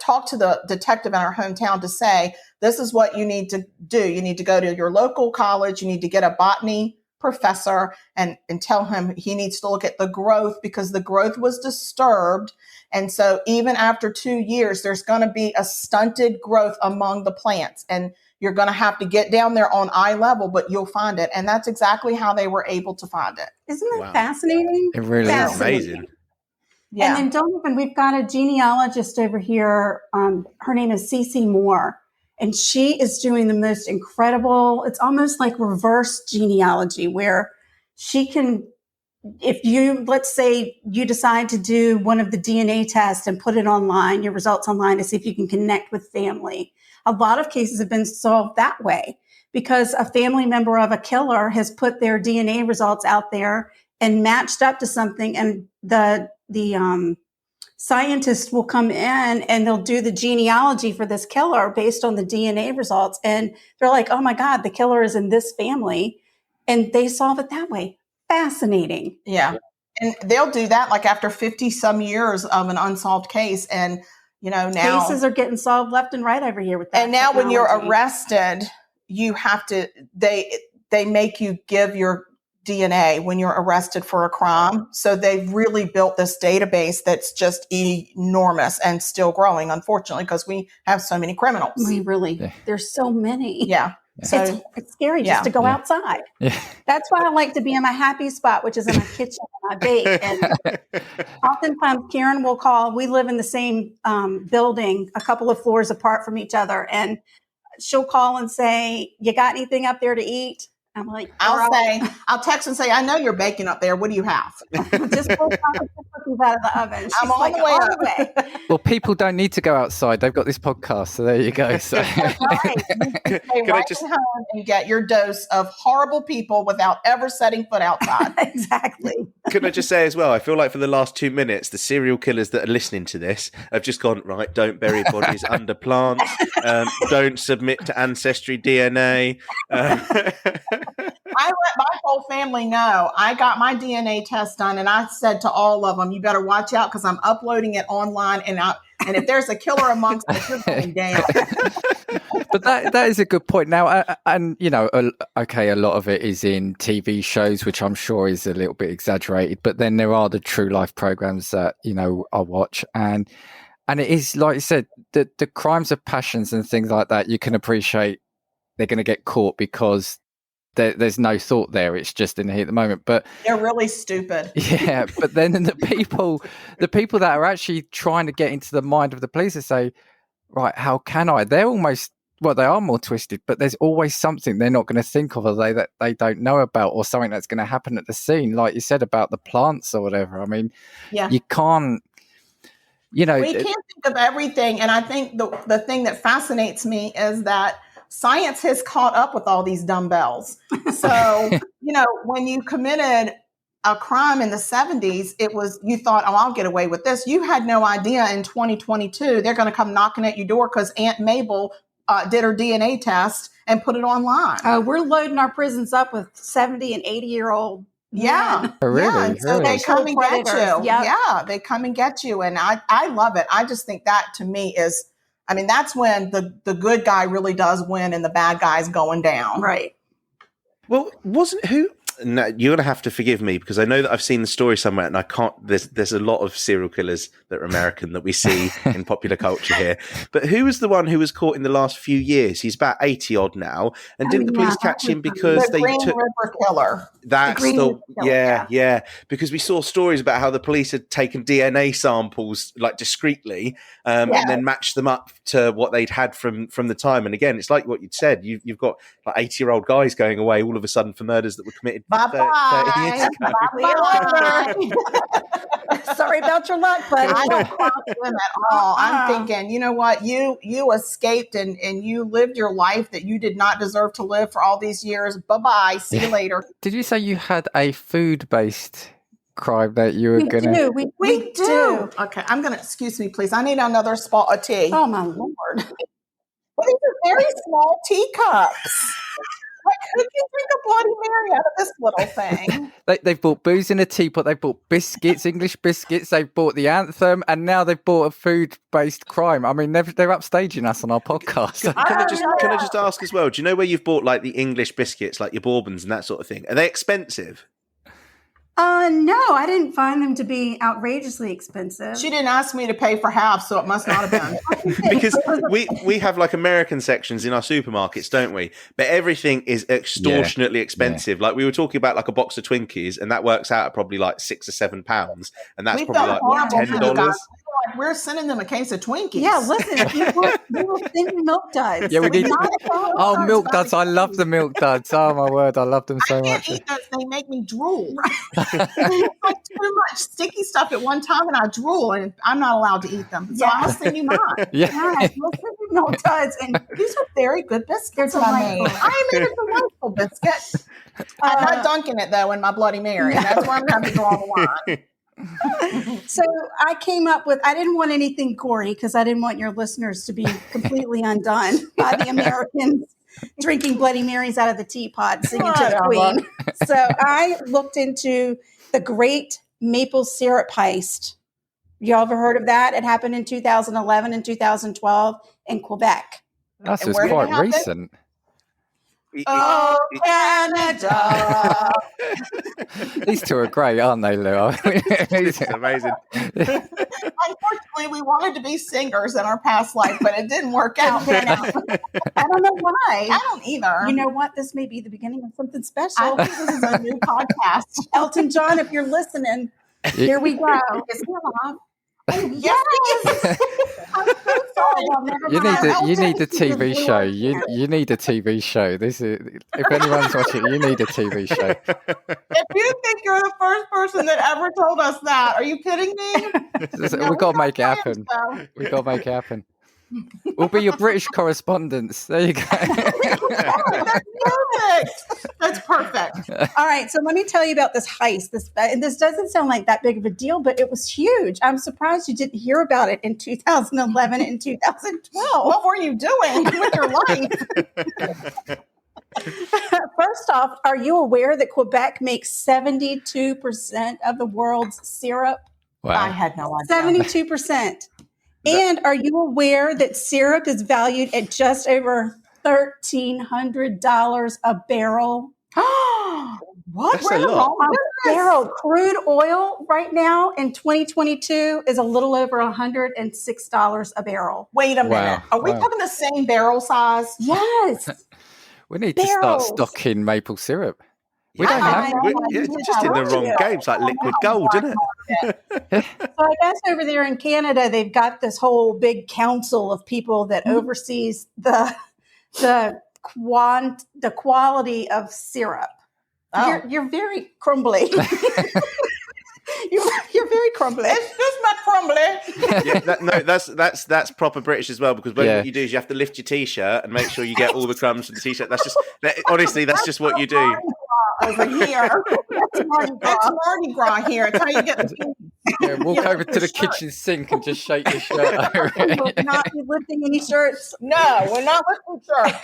talk to the detective in our hometown to say, this is what you need to do. You need to go to your local college. You need to get a botany professor and tell him he needs to look at the growth because the growth was disturbed. And so even after 2 years, there's going to be a stunted growth among the plants. And you're going to have to get down there on eye level, but you'll find it. And that's exactly how they were able to find it. Isn't that fascinating? It really is amazing. Yeah. And then we've got a genealogist over here. Her name is Cece Moore, and she is doing the most incredible, it's almost like reverse genealogy where she can, if you, let's say you decide to do one of the DNA tests and put it online, your results online to see if you can connect with family. A lot of cases have been solved that way because a family member of a killer has put their DNA results out there and matched up to something, and the scientists will come in and they'll do the genealogy for this killer based on the DNA results. And they're like, oh my God, the killer is in this family. And they solve it that way. Fascinating. Yeah. And they'll do that like after 50 some years of an unsolved case. And, now cases are getting solved left and right over here with that. And now when you're arrested, you have to, they make you give your DNA when you're arrested for a crime. So they've really built this database that's just enormous and still growing, unfortunately, because we have so many criminals. There's so many. Yeah. So it's scary just to go outside. Yeah. That's why I like to be in my happy spot, which is in my kitchen and I bake. And oftentimes Karen will call, we live in the same building, a couple of floors apart from each other. And she'll call and say, you got anything up there to eat? I'm like, I'll text and say, I know you're baking up there. What do you have? Just pull chocolate chip cookies out of the oven. She's I'm on the way. Well, people don't need to go outside. They've got this podcast, so there you go. So. Right. You can stay right at home and get your dose of horrible people without ever setting foot outside. Exactly. Could I just say as well, I feel like for the last 2 minutes, the serial killers that are listening to this have just gone, right, don't bury bodies under plants, don't submit to ancestry DNA. I let my whole family know. I got my DNA test done, and I said to all of them, "You better watch out because I'm uploading it online, and if there's a killer amongst us, you're going down." But that is a good point. Now, and okay, a lot of it is in TV shows, which I'm sure is a little bit exaggerated. But then there are the true life programs that I watch, and it is like you said, the crimes of passions and things like that. You can appreciate they're going to get caught because there's no thought there. It's just in the heat at the moment. But they're really stupid. Yeah. But then the people that are actually trying to get into the mind of the police and say, right, how can I? They're almost well, they are more twisted, but there's always something they're not going to think of, or that they don't know about, or something that's going to happen at the scene, like you said about the plants or whatever. I mean, you can't, we can't think of everything. And I think the thing that fascinates me is that science has caught up with all these dumbbells. So, when you committed a crime in the 70s, you thought, oh, I'll get away with this. You had no idea in 2022, they're going to come knocking at your door because Aunt Mabel did her DNA test and put it online. We're loading our prisons up with 70 and 80-year-old. Yeah. Oh, really? Yeah. And so they come and get you. Yep. Yeah. They come and get you. And I love it. I just think that to me is, that's when the good guy really does win and the bad guy's going down. Right. Well, no, you're going to have to forgive me because I know that I've seen the story somewhere and I can't, there's a lot of serial killers that are American that we see in popular culture here. But who was the one who was caught in the last few years? He's about 80 odd now. And didn't the police catch him because the Green River Killer. That's yeah. Because we saw stories about how the police had taken DNA samples like discreetly and then matched them up to what they'd had from the time. And again, it's like what you'd said. You've got like 80-year-old guys going away all of a sudden for murders that were committed 30 years ago. Sorry about your luck, buddy. I don't cross them at all. I'm thinking, you know what? You escaped and you lived your life that you did not deserve to live for all these years. Bye-bye. See you later. Did you say you had a food-based crime that you were going to... We do. Okay, excuse me, please. I need another spot of tea. Oh, my Lord. Well, these are very small teacups. Who can drink a Bloody Mary out of this little thing? They've bought booze in a teapot. They've bought biscuits, English biscuits. They've bought the anthem, and now they've bought a food-based crime. I mean, they're upstaging us on our podcast. Can I just ask as well? Do you know where you've bought like the English biscuits, like your bourbons and that sort of thing? Are they expensive? No, I didn't find them to be outrageously expensive. She didn't ask me to pay for half, so it must not have been. Because we have like American sections in our supermarkets, don't we? But everything is extortionately expensive. Like we were talking about like a box of Twinkies, and that works out at probably like £6 or £7, and that's probably like $10. We're sending them a case of Twinkies. Yeah, listen, we were thinking Milk Duds. Yeah, we need. Milk Duds! I love the Milk Duds. Oh my word, I love them so much. I can't eat those; they make me drool. It's like too much sticky stuff at one time, and I drool, and I'm not allowed to eat them. So I'll send you mine. Yeah, we'll send you Milk Duds, and these are very good biscuits that I made. I made a delightful biscuit. I'm not dunking it though in my Bloody Mary. That's where I'm going to draw the line. So I came up with, I didn't want anything gory because I didn't want your listeners to be completely undone by the Americans drinking Bloody Marys out of the teapot, singing to the Queen. So I looked into the Great Maple Syrup Heist. Y'all ever heard of that? It happened in 2011 and 2012 in Quebec. That's just quite recent. Oh, Canada! These two are great, aren't they, Lou? It's amazing. Unfortunately, we wanted to be singers in our past life, but it didn't work out. I don't know why. I don't either. You know what? This may be the beginning of something special. I think this is a new podcast. Elton John, if you're listening, here we go. Is he alive? Yes. I'm so sorry. You need a TV show. You need a TV show. This is, if anyone's watching, you need a TV show. If you think you're the first person that ever told us that, are you kidding me? We've got to make it happen. We've got to make it happen. We'll be your British correspondents. There you go. That's perfect. That's perfect. All right, so let me tell you about this heist. This doesn't sound like that big of a deal, but it was huge. I'm surprised you didn't hear about it in 2011 and 2012. What were you doing with your life? First off, are you aware that Quebec makes 72% of the world's syrup? Wow. I had no idea. 72%. And are you aware that syrup is valued at just over $1,300 a barrel? What? That's a lot. A barrel. Crude oil right now in 2022 is a little over $106 a barrel. Wait a minute. Are we talking the same barrel size? Yes. We need to start stocking maple syrup. We don't have it's just in the wrong game. It's like liquid gold, isn't it? So I guess over there in Canada, they've got this whole big council of people that oversees the the quality of syrup. Oh. You're very crumbly. You're very crumbly. It's just not crumbly. That's proper British as well, because what you do is you have to lift your t-shirt and make sure you get all the crumbs from the t-shirt. Honestly, that's just what you do. Over here. That's Mardi Gras here. It's how you get the walk over to the kitchen sink and just shake your shirt over it. We'll not be lifting any shirts. No, we're not lifting shirts.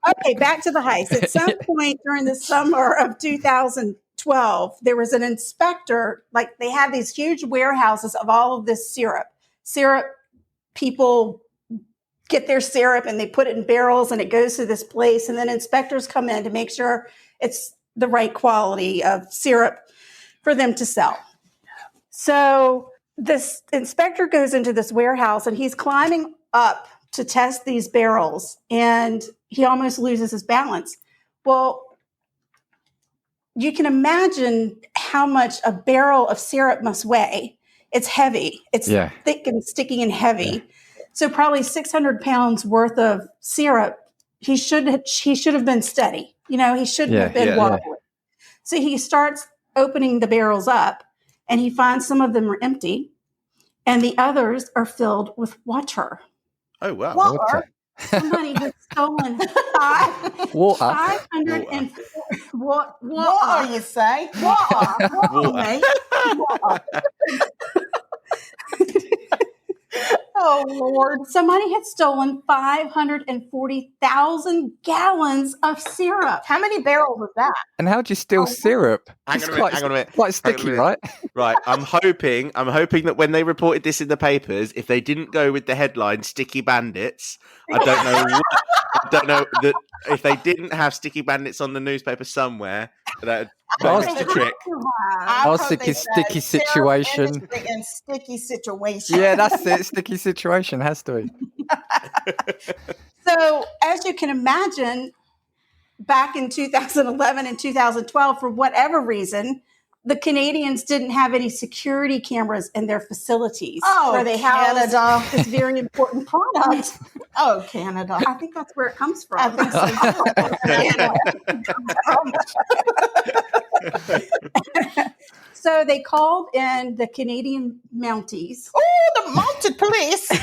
Okay, back to the heist. At some point during the summer of 2012, there was an inspector, like they have these huge warehouses of all of this syrup. People get their syrup and they put it in barrels and it goes to this place. And then inspectors come in to make sure it's the right quality of syrup for them to sell. So this inspector goes into this warehouse and he's climbing up to test these barrels and he almost loses his balance. Well, you can imagine how much a barrel of syrup must weigh. It's heavy. It's thick and sticky and heavy. Yeah. So probably 600 pounds worth of syrup. He should have been steady. He shouldn't have been wobbly. Yeah. So he starts opening the barrels up and he finds some of them are empty and the others are filled with water. Oh, wow. Water. Somebody has stolen water. 500 and what are you say? Water. Oh, Lord. Somebody had stolen 540,000 gallons of syrup. How many barrels is that? And how do you steal syrup? Hang on a minute. Quite sticky, right? Right. I'm hoping that when they reported this in the papers, if they didn't go with the headline "Sticky Bandits," I don't know that if they didn't have Sticky Bandits on the newspaper somewhere, that was the trick. I was thinking sticky situation. And sticky situation. Yeah, that's it. Sticky situation has to be. So, as you can imagine, back in 2011 and 2012, for whatever reason, the Canadians didn't have any security cameras in their facilities where they housed this very important product. Oh, Canada. I think that's where it comes from. I think so. So they called in the Canadian Mounties. Oh, the mounted police. Here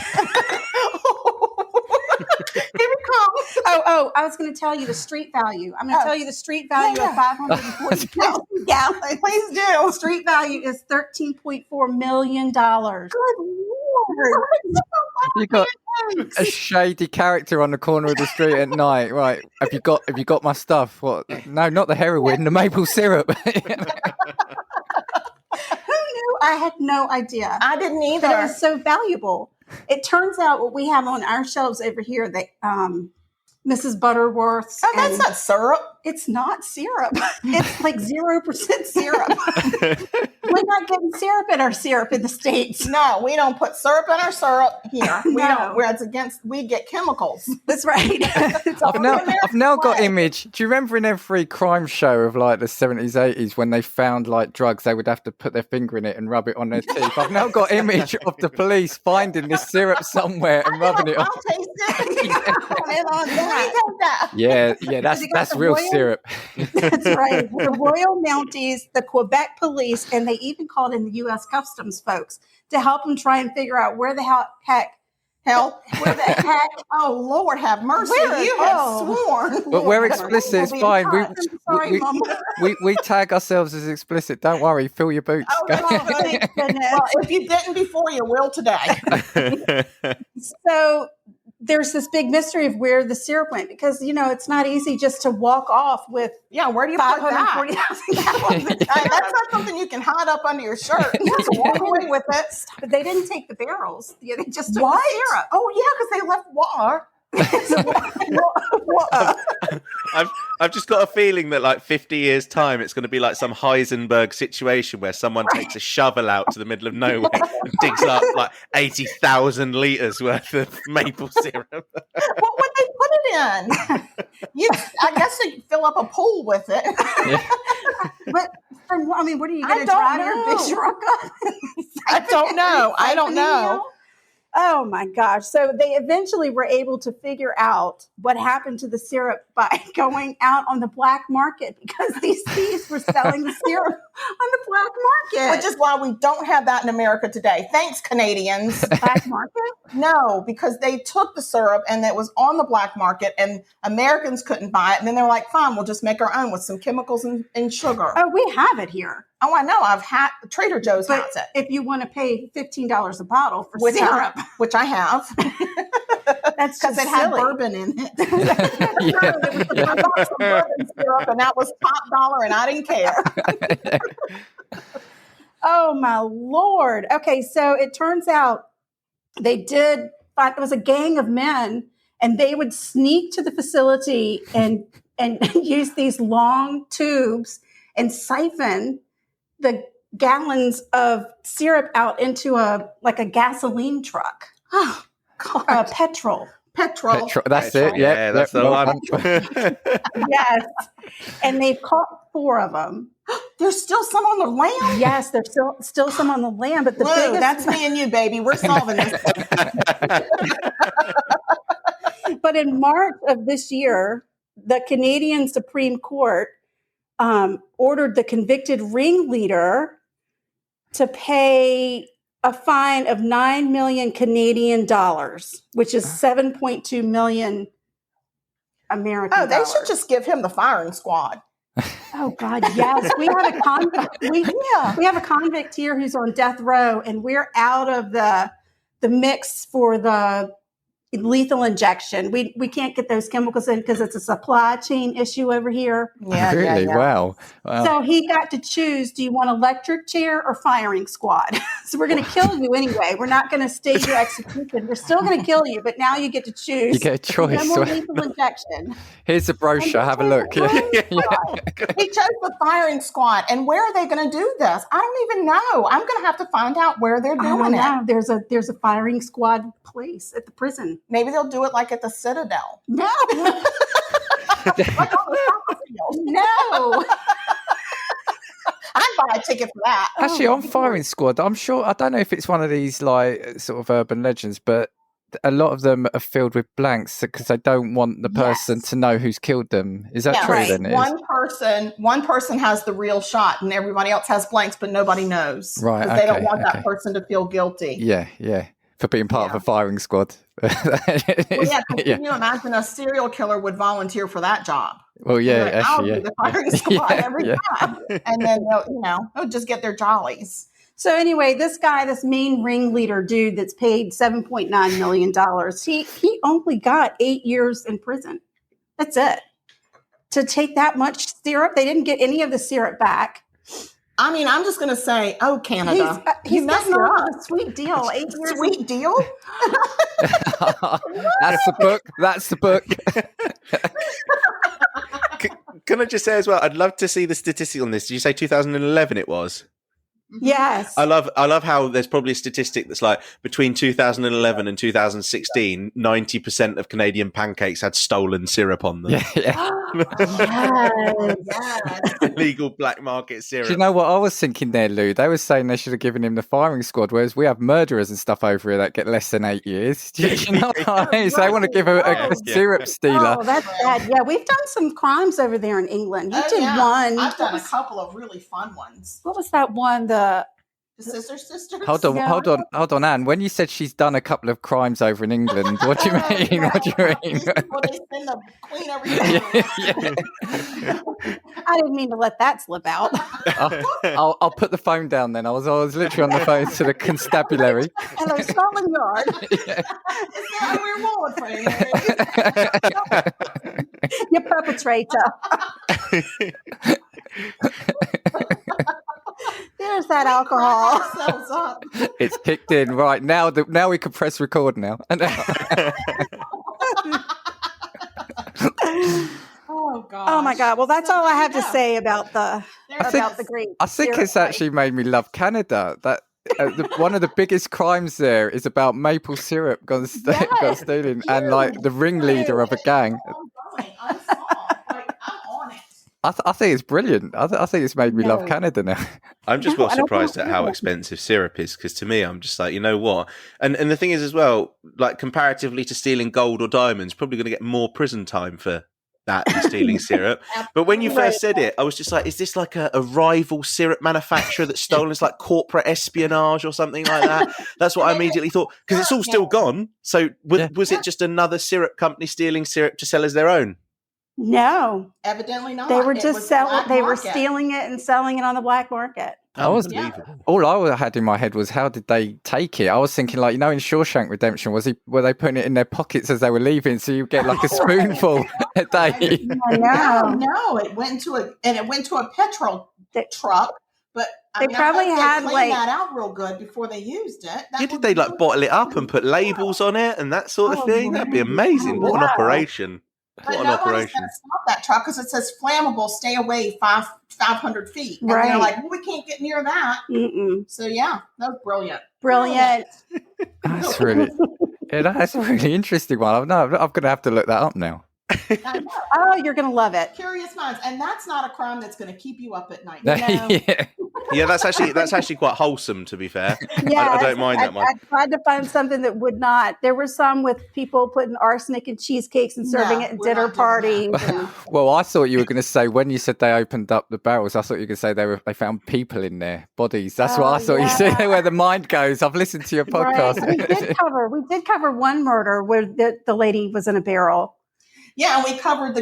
we come. Oh, I was going to tell you the street value. I'm going to tell you the street value of 540,000 gallons. Please do. Street value is $13.4 million. Good Lord. You got a shady character on the corner of the street at night, right? Have you got my stuff? What? No, not the heroin, the maple syrup. Who knew? I had no idea. I didn't either. But it was so valuable. It turns out what we have on our shelves over here, that Mrs. Butterworth's. Oh, that's not syrup. It's not syrup. It's like 0% syrup. We're not getting syrup in our syrup in the States. No, we don't put syrup in our syrup here. We don't. Whereas we get chemicals. That's right. I've now got image. Do you remember in every crime show of like the 70s, 80s when they found like drugs, they would have to put their finger in it and rub it on their teeth? I've now got image of the police finding this syrup somewhere and rubbing it on. I'll taste it. Yeah, that's real syrup. That's right. The Royal Mounties, the Quebec Police, and they even called in the U.S. Customs folks to help them try and figure out where the heck. Oh, Lord have mercy. You have sworn. But we're explicit. It's fine. We tag ourselves as explicit. Don't worry. Fill your boots. Oh, thank goodness. Well, if you didn't before, you will today. So there's this big mystery of where the syrup went, because it's not easy just to walk off with where do you put that? 540,000 gallons. That's not something you can hide up under your shirt. Just walk away with it. But they didn't take the barrels. Yeah, they just took the syrup. Oh yeah, because they left water. I've just got a feeling that like 50 years time it's going to be like some Heisenberg situation where someone takes a shovel out to the middle of nowhere and digs up like 80,000 litres worth of maple syrup. What would they put it in? I guess you fill up a pool with it. Yeah. But what are you going to drive your big truck on? I don't know. Oh my gosh. So they eventually were able to figure out what happened to the syrup by going out on the black market because these thieves were selling the syrup on the black market. Which is why we don't have that in America today. Thanks, Canadians. Black market? No, because they took the syrup and it was on the black market and Americans couldn't buy it. And then they were like, fine, we'll just make our own with some chemicals and sugar. Oh, we have it here. Oh, I know. I've had Trader Joe's But has it. if you want to pay $15 a bottle for With syrup, which I have. that's Because just it had silly. bourbon in it. I bought some bourbon syrup and that was top dollar and I didn't care. Oh my Lord. Okay, so it turns out they did find, it was a gang of men and they would sneak to the facility and use these long tubes and siphon the gallons of syrup out into a gasoline truck. Oh, God. Petrol. That's it. Yeah, that's the one. Yes. And they've caught 4 of them. There's still some on the land? Yes, there's still some on the land, but the Lou, biggest, that's me and you, baby. We're solving this. But in March of this year, the Canadian Supreme Court ordered the convicted ringleader to pay a fine of 9 million Canadian dollars, which is 7.2 million American dollars. They should just give him the firing squad. Oh God, yes. We have a convict. We have a convict here who's on death row, and we're out of the mix for the lethal injection. We can't get those chemicals in because it's a supply chain issue over here. Yeah, Really? yeah. Wow. So he got to choose, do you want electric chair or firing squad? So we're going to kill you anyway. We're not going to stage your execution. We're still going to kill you, but now you get to choose. You get a choice. No more lethal injection. Here's the brochure. Have a look. He chose the firing squad. And where are they going to do this? I don't even know. I'm going to have to find out where they're I don't doing it. know. There's a firing squad place at the prison. Maybe they'll do it like at the Citadel. No. Like on the soccer field. No. I'd buy a ticket for that. Actually, on Firing Squad, I'm sure, I don't know if it's one of these like sort of urban legends, but a lot of them are filled with blanks because they don't want the person to know who's killed them. Is that true? Right. Then One person has the real shot and everybody else has blanks, but nobody knows. Right, Because they don't want okay. that person to feel guilty. Yeah. For being part of a firing squad. Well, can you imagine a serial killer would volunteer for that job? Well, yeah, Like, actually, I'll be the firing squad every time. And then they'll just get their jollies. So anyway, this main ringleader dude that's paid $7.9 million, he only got 8 years in prison. That's it. To take that much syrup, they didn't get any of the syrup back. I mean, I'm just going to say, Canada. He's messed getting up. a sweet deal. 8 years. Sweet deal? That's the book. That's the book. Can I just say as well, I'd love to see the statistic on this. Did you say 2011 it was? Yes. I love how there's probably a statistic that's like between 2011 and 2016, 90% of Canadian pancakes had stolen syrup on them. Yeah. Yes. Illegal black market syrup. Do you know what I was thinking there, Lou? They were saying they should have given him the firing squad, whereas we have murderers and stuff over here that get less than 8 years. Do you know what I mean? So they want to give a syrup stealer. Oh, that's bad. Yeah, we've done some crimes over there in England. You did one. I've done a couple of really fun ones. What was that one? The Sisters. Hold on, Anne. When you said she's done a couple of crimes over in England, what do you mean? What do you mean? Well, they send the queen over here. I didn't mean to let that slip out. I'll put the phone down then. I was literally on the phone to the constabulary. Hello, Scotland Yard. It's not a reward for you. Your perpetrator. There's that alcohol. It's kicked in right now. Now we can press record now. Oh God! Oh my God! Well, that's all I have to say about the great. I think it's actually made me love Canada. That one of the biggest crimes there is about maple syrup gone stealing, and like the ringleader of a gang. I'm on it. I think it's brilliant. I think it's made me love Canada now. I'm just more surprised at how expensive syrup is, because to me, I'm just like, you know what? And the thing is as well, like comparatively to stealing gold or diamonds, probably going to get more prison time for that than stealing syrup. But when you first said it, I was just like, is this like a rival syrup manufacturer that's stolen? It's like corporate espionage or something like that. That's what I immediately thought, because it's all still gone. So was it just another syrup company stealing syrup to sell as their own? No, evidently not. They were just selling. They were stealing it and selling it on the black market. All I had in my head was, how did they take it? I was thinking, like, in Shawshank Redemption, were they putting it in their pockets as they were leaving, so you get like a spoonful a day? No, it went into a petrol truck. But they probably had cleaned that out real good before they used it. Did they like bottle it up and put labels on it and that sort of thing? That'd be amazing. What an operation! But nobody's going to stop that truck because it says flammable, stay away 500 feet. And they're like, well, we can't get near that. Mm-mm. So, yeah, that was brilliant. That's that's a really interesting one. I'm going to have to look that up now. Oh, you're going to love it. Curious minds. And that's not a crime that's going to keep you up at night. Yeah, that's actually quite wholesome, to be fair. I don't mind that one. I tried to find something that would not. There were some with people putting arsenic in cheesecakes and serving it at dinner parties. Well, I thought you were going to say, when you said they opened up the barrels, I thought you were going to say they found people in their bodies. That's what I thought you said, where the mind goes. I've listened to your podcast. Right. We did cover one murder where the lady was in a barrel. Yeah, and you covered the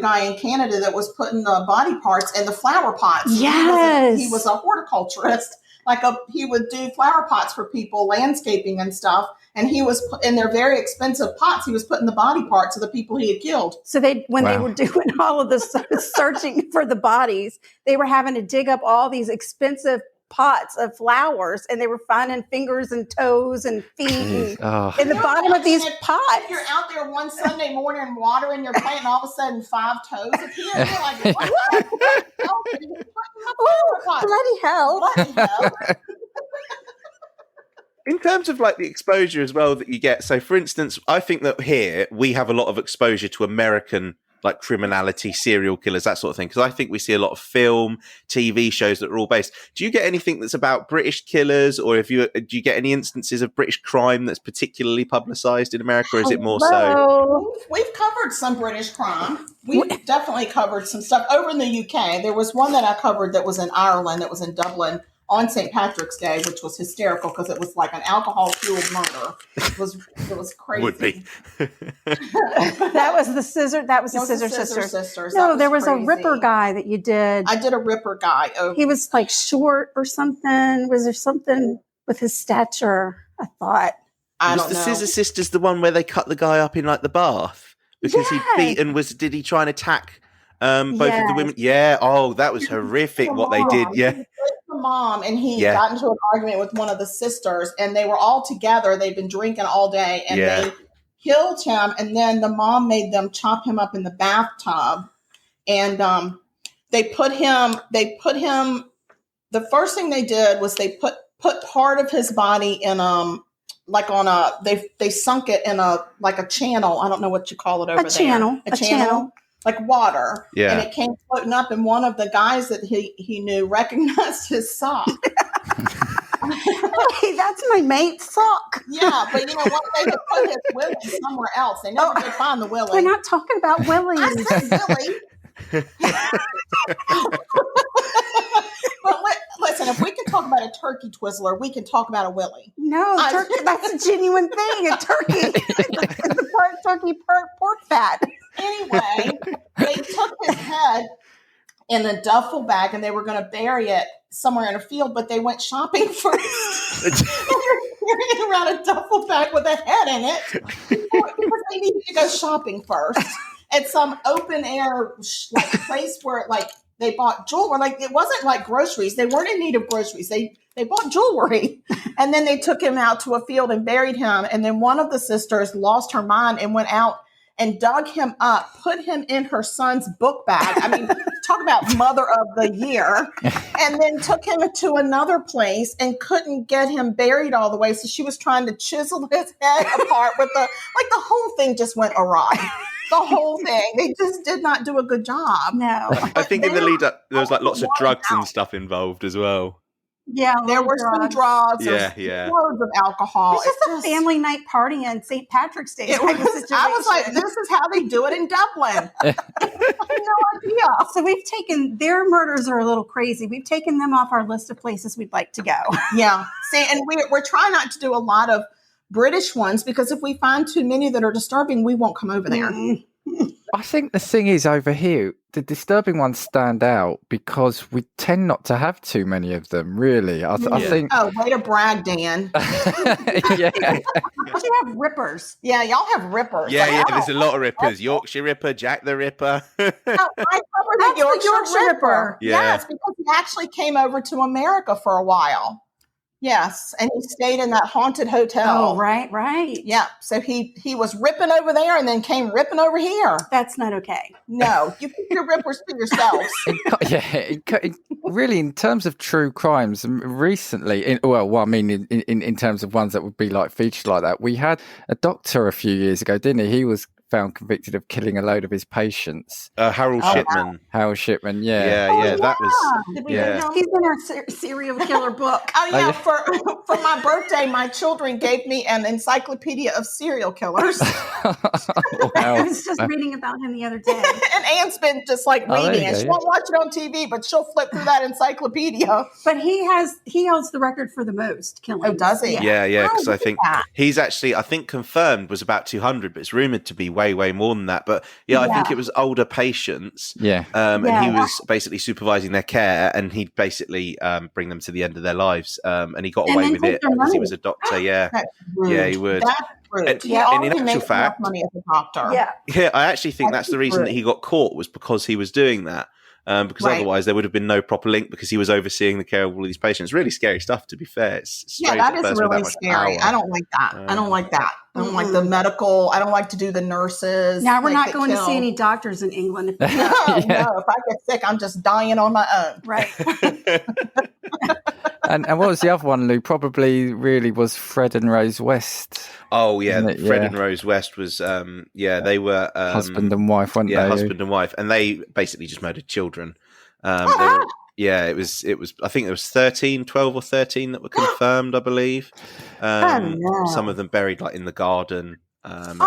guy in Canada that was putting the body parts in the flower pots. Yes. He was a horticulturist. He would do flower pots for people, landscaping and stuff. And he was in their very expensive pots. He was putting the body parts of the people he had killed. So they were doing all of this searching for the bodies, they were having to dig up all these expensive pots of flowers, and they were finding fingers and toes and feet in the bottom of these pots. You're out there one Sunday morning watering your plant, and all of a sudden 5 toes appear. You're like, what? Bloody hell. In terms of like the exposure as well that you get, so for instance, I think that here we have a lot of exposure to American like criminality, serial killers, that sort of thing, because I think we see a lot of film, TV shows that are all based. Do you get anything that's about British killers, or do you get any instances of British crime that's particularly publicised in America, or is it more so? We've covered some British crime. We've definitely covered some stuff over in the UK. There was one that I covered that was in Ireland, that was in Dublin on St. Patrick's Day, which was hysterical because it was like an alcohol-fueled murder. It was crazy. Would be. That was the Scissor Sisters. No, there was crazy. A Ripper guy that you did. I did a Ripper guy. He was like short or something. Was there something with his stature? I thought. Was the Scissor Sisters the one where they cut the guy up in like the bath because he'd beaten? Did he try and attack both of the women? Yeah. Oh, that was horrific what they did. Yeah. The mom and he got into an argument with one of the sisters, and they were all together. They'd been drinking all day, and they killed him. And then the mom made them chop him up in the bathtub, and they put him. The first thing they did was they put part of his body in they sunk it in a channel. I don't know what you call it over there. A channel. Like water, and it came floating up, and one of the guys that he knew recognized his sock. Hey, that's my mate's sock. Yeah, but you know what? They could put his Willie somewhere else. They never could find the Willie. We're not talking about Willie. I said Willie. But listen, if we can talk about a turkey Twizzler, we can talk about a Willie. No, turkey, that's a genuine thing. A turkey. It's a part turkey, part pork fat. Anyway, they took his head in a duffel bag and they were going to bury it somewhere in a field, but they went shopping first. They were carrying around a duffel bag with a head in it because they needed to go shopping first at some open air place where they bought jewelry. It wasn't like groceries. They weren't in need of groceries. They bought jewelry. And then they took him out to a field and buried him. And then one of the sisters lost her mind and went out and dug him up, put him in her son's book bag. I mean, talk about mother of the year. And then took him to another place and couldn't get him buried all the way. So she was trying to chisel his head apart with the whole thing just went awry. the whole thing. They just did not do a good job. No. I think in the lead up, there was like lots of drugs and out. stuff involved as well. Yeah, There were some drugs. Yeah, there was loads of alcohol. It's just a family night party on St. Patrick's Day. I was like, this is how they do it in Dublin. I had no idea. So we've taken, their murders are a little crazy. We've taken them off our list of places we'd like to go. Yeah. See, and we're trying not to do a lot of British ones because if we find too many that are disturbing, we won't come over there. I think the thing is over here, the disturbing ones stand out because we tend not to have too many of them, really. I think. Oh, way to brag, Dan. Yeah. You have rippers. Yeah, y'all have rippers. Yeah, there's a lot of rippers. Yorkshire Ripper, Jack the Ripper. I covered the Yorkshire Ripper. Yeah. Yes, because he actually came over to America for a while. Yes, and he stayed in that haunted hotel. Oh, right. Yeah, so he was ripping over there and then came ripping over here. That's not okay. No, you keep your rippers to yourselves. Really, in terms of true crimes, recently, in terms of ones that would be like featured like that, we had a doctor a few years ago, didn't he? He was found convicted of killing a load of his patients. Harold Shipman. Wow. Harold Shipman, yeah. That was... Did we know he's in our serial killer book? Oh, yeah. For my birthday, my children gave me an encyclopedia of serial killers. I was just reading about him the other day. And Anne's been just like reading it. She won't watch it on TV, but she'll flip through that encyclopedia. But he holds the record for the most killings. Oh, does he? Yeah, because I think he's actually, I think confirmed was about 200, but it's rumored to be way more than that. But I think it was older patients. Yeah. And he was basically supervising their care, and he'd basically bring them to the end of their lives. And he got away with it because he was a doctor. Yeah. Yeah, he would. That's rude. And in actual fact, money as a doctor. Yeah. I actually think that's the reason that he got caught, was because he was doing that. Because otherwise there would have been no proper link, because he was overseeing the care of all of these patients. Really scary stuff, to be fair. That is really scary. I don't like that. I don't like that. I don't like the medical. I don't like to do the nurses. Now we're not going to see any doctors in England. No. If I get sick, I'm just dying on my own. Right. And what was the other one, Lou? Probably really was Fred and Rose West. Oh, yeah. Fred and Rose West was, they were... husband and wife, weren't they? Yeah, husband and wife. And they basically just murdered children. It was. I think there was 12 or 13 that were confirmed, I believe. Some of them buried like in the garden. I'm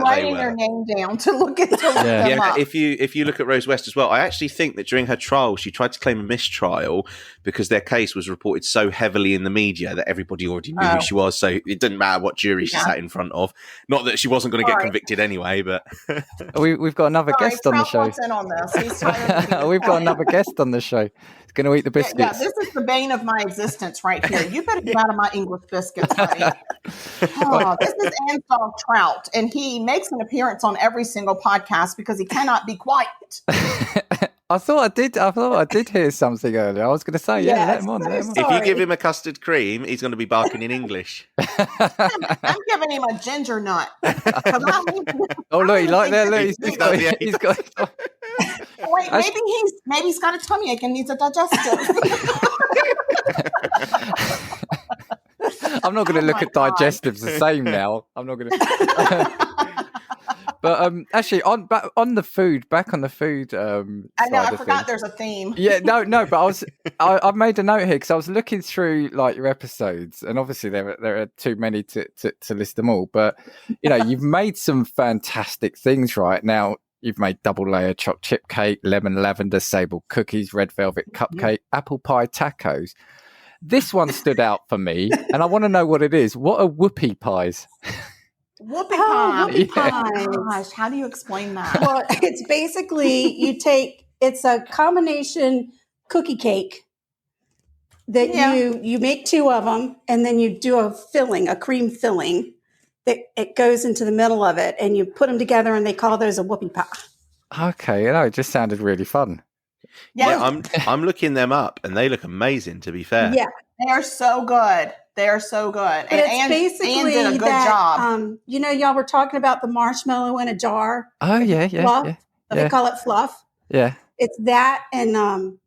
writing their name down to look into them up. If you look at Rose West as well, I actually think that during her trial, she tried to claim a mistrial because their case was reported so heavily in the media that everybody already knew who she was. So it didn't matter what jury she sat in front of. Not that she wasn't going to get convicted anyway, but we've got another guest on the show. We've got another guest on the show. He's going to eat the biscuits. Yeah, this is the bane of my existence right here. You better get out of my English biscuits, buddy. This is Anne's dog Trout, and he makes an appearance on every single podcast because he cannot be quiet. I thought I did hear something earlier. I was going to say, let him on. If you give him a custard cream, he's going to be barking in English. I'm giving him a ginger nut. Oh, look, you like that? Look, he's got. Wait, maybe he's got a tummy ache and needs a digestive. I'm not going to look at digestives the same now. I'm not going to. But actually, back on the food. I know. I forgot there's a theme. Yeah, no. But I made a note here because I was looking through like your episodes, and obviously there are too many to list them all. But you've made some fantastic things right now. You've made double layer chocolate chip cake, lemon lavender sable cookies, red velvet cupcake, apple pie tacos. This one stood out for me, and I want to know what it is. What are whoopie pies? Whoopie pie. Whoopie pie. Oh, gosh, how do you explain that? Well, it's basically it's a combination cookie cake that you make two of them, and then you do a cream filling that it goes into the middle of it, and you put them together, and they call those a whoopie pie. Okay, it just sounded really fun. Yeah, I'm looking them up, and they look amazing. To be fair, yeah, they are so good. They are so good. But it's basically Anne did a good job. Y'all were talking about the marshmallow in a jar. Oh yeah. Fluff. They call it fluff. Yeah, it's that and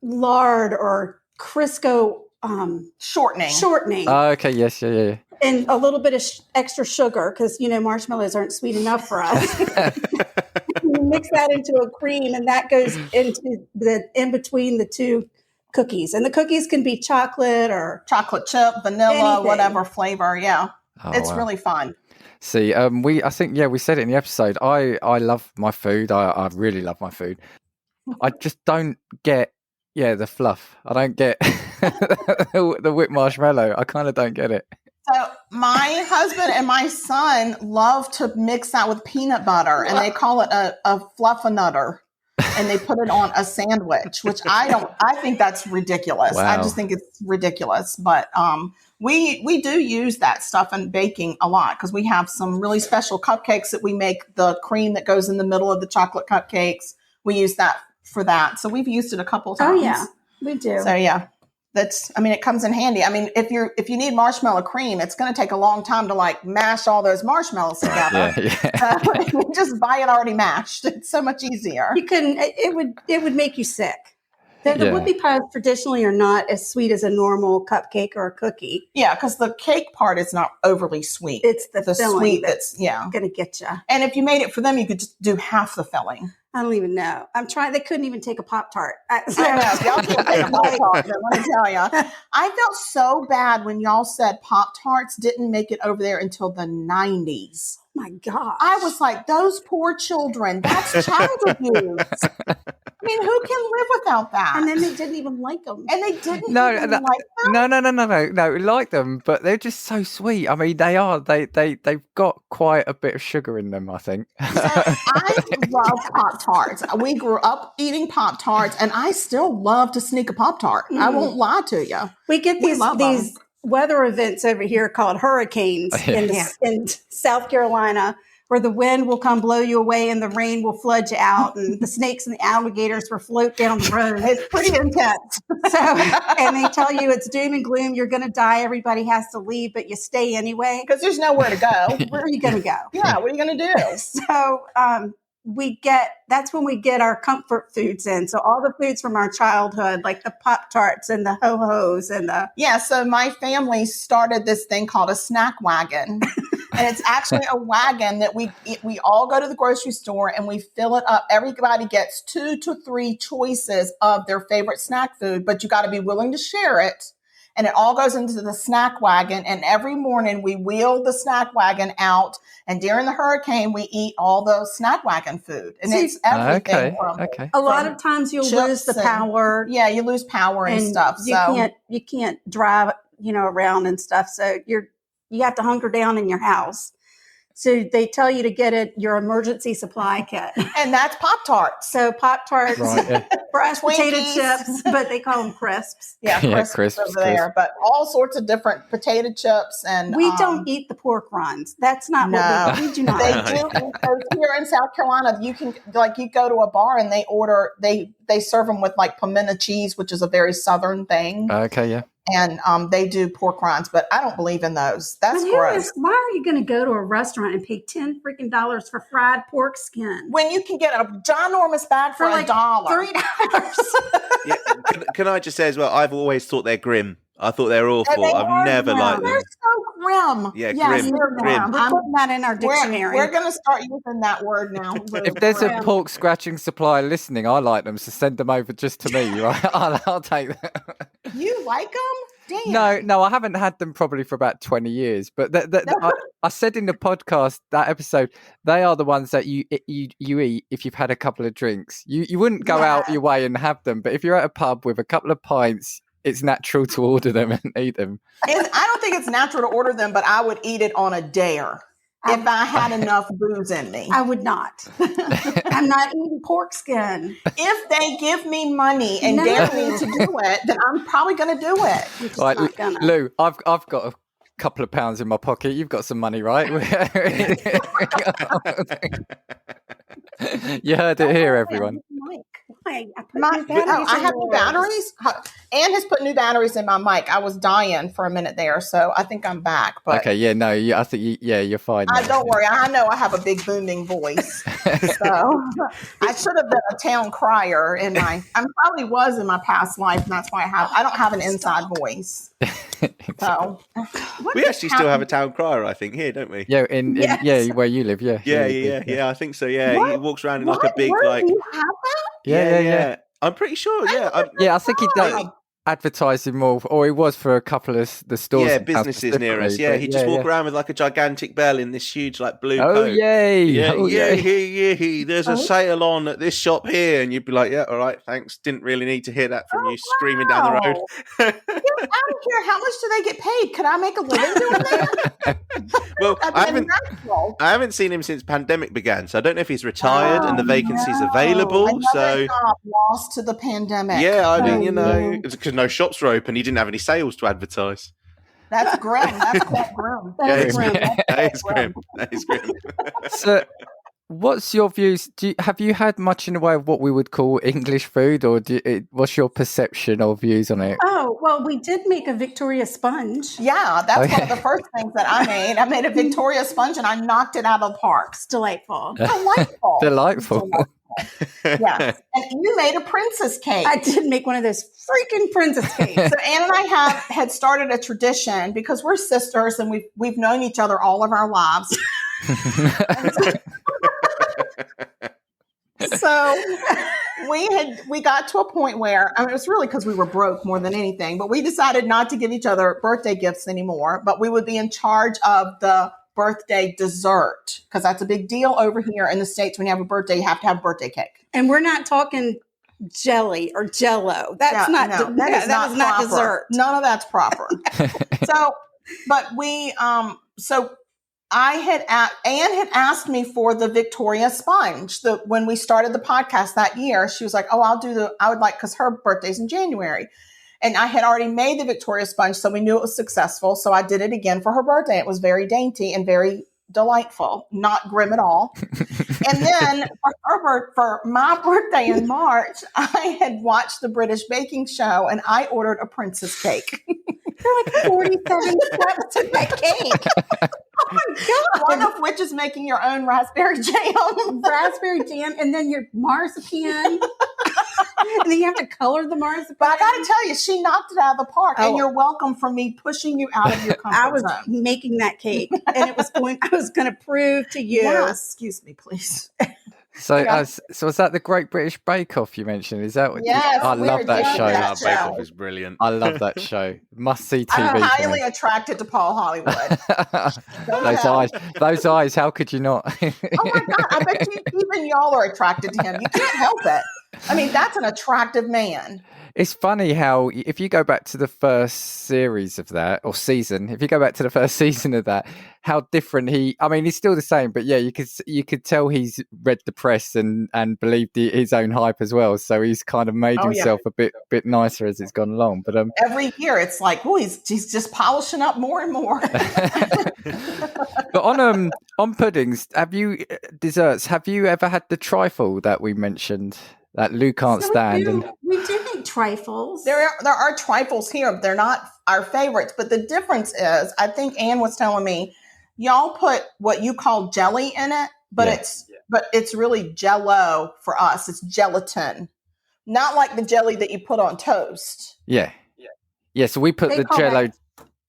lard or Crisco Shortening. Okay, yes, yeah. And a little bit of extra sugar because, marshmallows aren't sweet enough for us. You mix that into a cream, and that goes into in between the two cookies. And the cookies can be chocolate or chocolate chip, vanilla, anything. Whatever flavor. Yeah, it's wow. really fun. See, we said it in the episode. I love my food. I really love my food. I just don't get the fluff. I don't get the whipped marshmallow. I kind of don't get it. So my husband and my son love to mix that with peanut butter, and they call it a fluffernutter, and they put it on a sandwich, which I think that's ridiculous. Wow. I just think it's ridiculous. But we do use that stuff in baking a lot because we have some really special cupcakes that we make. The cream that goes in the middle of the chocolate cupcakes, we use that for that. So we've used it a couple times. Oh yeah, we do. So yeah. It comes in handy. I mean, if you need marshmallow cream, it's going to take a long time to mash all those marshmallows together. You just buy it already mashed. It's so much easier. It would make you sick. The whoopie pies traditionally are not as sweet as a normal cupcake or a cookie. Yeah, because the cake part is not overly sweet. It's the filling sweet that's going to get you. And if you made it for them, you could just do half the filling. I don't even know. I'm trying. They couldn't even take a Pop-Tart. I know. Y'all can't take a Pop-Tart. Let me tell you. I felt so bad when y'all said Pop-Tarts didn't make it over there until the 90s. Oh my gosh. I was like, those poor children. That's child abuse. I mean, who can live without that? And then they didn't even like them. And they didn't even like them? No, we like them, but they're just so sweet. I mean, they've got quite a bit of sugar in them, I think. So I love Pop-Tarts. We grew up eating Pop-Tarts, and I still love to sneak a Pop-Tart. I won't lie to you. We get these weather events over here called hurricanes in South Carolina, where the wind will come blow you away and the rain will flood you out, and the snakes and the alligators will float down the road. It's pretty intense. And they tell you it's doom and gloom. You're going to die. Everybody has to leave, but you stay anyway. Because there's nowhere to go. Where are you going to go? Yeah, what are you going to do? So that's when we get our comfort foods in. So all the foods from our childhood, like the Pop-Tarts and the Ho-Hos and so my family started this thing called a snack wagon. And it's actually a wagon that we all go to the grocery store and we fill it up. Everybody gets 2 to 3 choices of their favorite snack food, but you got to be willing to share it. And it all goes into the snack wagon. And every morning we wheel the snack wagon out. And during the hurricane, we eat all the snack wagon food. And it's everything a lot of times you'll lose the power. Yeah, you lose power and stuff. You can't drive, around and stuff. So you have to hunker down in your house. So they tell you to get your emergency supply kit. And that's Pop-Tarts. So Pop-Tarts, fresh potato chips, but they call them crisps. Yeah, crisps over there. But all sorts of different potato chips. And we don't eat the pork rinds. That's not what we do. Not. They do. Here in South Carolina, you can you go to a bar and they serve them with pimento cheese, which is a very Southern thing. Okay, yeah. And they do pork rinds, but I don't believe in those. That's gross. Why are you going to go to a restaurant and pay $10 for fried pork skin when you can get a ginormous bag for $1? $3. Can I just say as well? I've always thought they're grim. I thought they're awful. I've never liked them. They're so grim. Yeah, yes, grim. We're putting that in our dictionary. We're going to start using that word now. If there's a pork scratching supply listening, I like them, so send them over just to me. Right? I'll take them. You like them? Damn. No, I haven't had them probably for about 20 years. But I said in the podcast, that episode, they are the ones that you eat if you've had a couple of drinks. You wouldn't go out your way and have them, but if you're at a pub with a couple of pints, it's natural to order them and eat them. I don't think it's natural to order them, but I would eat it on a dare if I had enough booze in me. I would not. I'm not eating pork skin. If they give me money and dare me to do it, then I'm probably going to do it. Right, Lou, I've got a couple of pounds in my pocket. You've got some money, right? You heard it here, everyone. Why? I put new batteries I in have new yours. batteries. Anne has put new batteries in my mic. I was dying for a minute there, so I think I'm back. But Okay, yeah, no, I think you're fine. Don't worry. I know I have a big booming voice, so I should have been a town crier in my. I probably was in my past life, and that's why I don't have an inside voice. So We actually still have a town crier, I think, here, don't we? Yeah, in where you live, yeah. Yeah. I think so. Yeah, What? he walks around in like a big Where like. do you have that? Yeah. I'm pretty sure. Yeah, I think he does advertising more, or he was for a couple of the stores. Yeah, businesses near us. Yeah, he'd just walk around with like a gigantic bell in this huge like blue coat. Yay! Yeah. There's a sale on at this shop here, and you'd be like, yeah, all right, thanks. Didn't really need to hear that from you screaming down the road. Get out of here! How much do they get paid? Could I make a living doing that? Well, I haven't seen him since pandemic began, so I don't know if he's retired and the vacancy's available. Another job lost to the pandemic. Yeah, I mean, it's because no shops were open. He didn't have any sales to advertise. That's grim. That's quite grim. That is grim. So, what's your views? Have you had much in the way of what we would call English food, or what's your perception or views on it? Oh, well, we did make a Victoria sponge. Yeah, that's one of the first things that I made. I made a Victoria sponge and I knocked it out of the park. It's delightful. Delightful. Yes. And you made a princess cake. I did make one of those freaking princess cakes. So Anne and I had started a tradition because we're sisters and we've known each other all of our lives. So we got to a point where, I mean, it was really because we were broke more than anything, but we decided not to give each other birthday gifts anymore, but we would be in charge of the birthday dessert because that's a big deal over here in the States. When you have a birthday, you have to have a birthday cake. And we're not talking jelly or Jello. That is not dessert. None of that's proper. Anne had asked me for the Victoria sponge. When we started the podcast that year, she was like, "Oh, because her birthday's in January." And I had already made the Victoria sponge, so we knew it was successful. So I did it again for her birthday. It was very dainty and very delightful, not grim at all. And then for my birthday in March, I had watched the British baking show and I ordered a princess cake. There are like 47 steps to that cake. Oh my God. One of which is making your own raspberry jam. Raspberry jam, and then your marzipan. And then you have to color the marzipan. But I got to tell you, she knocked it out of the park. And you're welcome for me pushing you out of your comfort zone. I was making that cake, and I was going to prove to you. Yes, excuse me, please. So was that the Great British Bake Off you mentioned? Is that what? Yes, I love that show. That Bake Off is brilliant. I love that show. Must see TV. I'm highly attracted to Paul Hollywood. Those eyes. How could you not? Oh my God! I bet even y'all are attracted to him. You can't help it. I mean, that's an attractive man. It's funny how if you go back to the first series of that or season, if you go back to the first season of that, how different he's still the same, but yeah, you could tell he's read the press and believed his own hype as well. So he's kind of made himself a bit nicer as it's gone along. But every year it's like, he's just polishing up more and more. But on puddings, desserts, have you ever had the trifle that we mentioned? That Lou can't stand. We do make trifles. There are trifles here. They're not our favorites, but the difference is, I think Anne was telling me, y'all put what you call jelly in it, but it's really Jell-O for us. It's gelatin, not like the jelly that you put on toast. Yeah. So we put the Jell-O.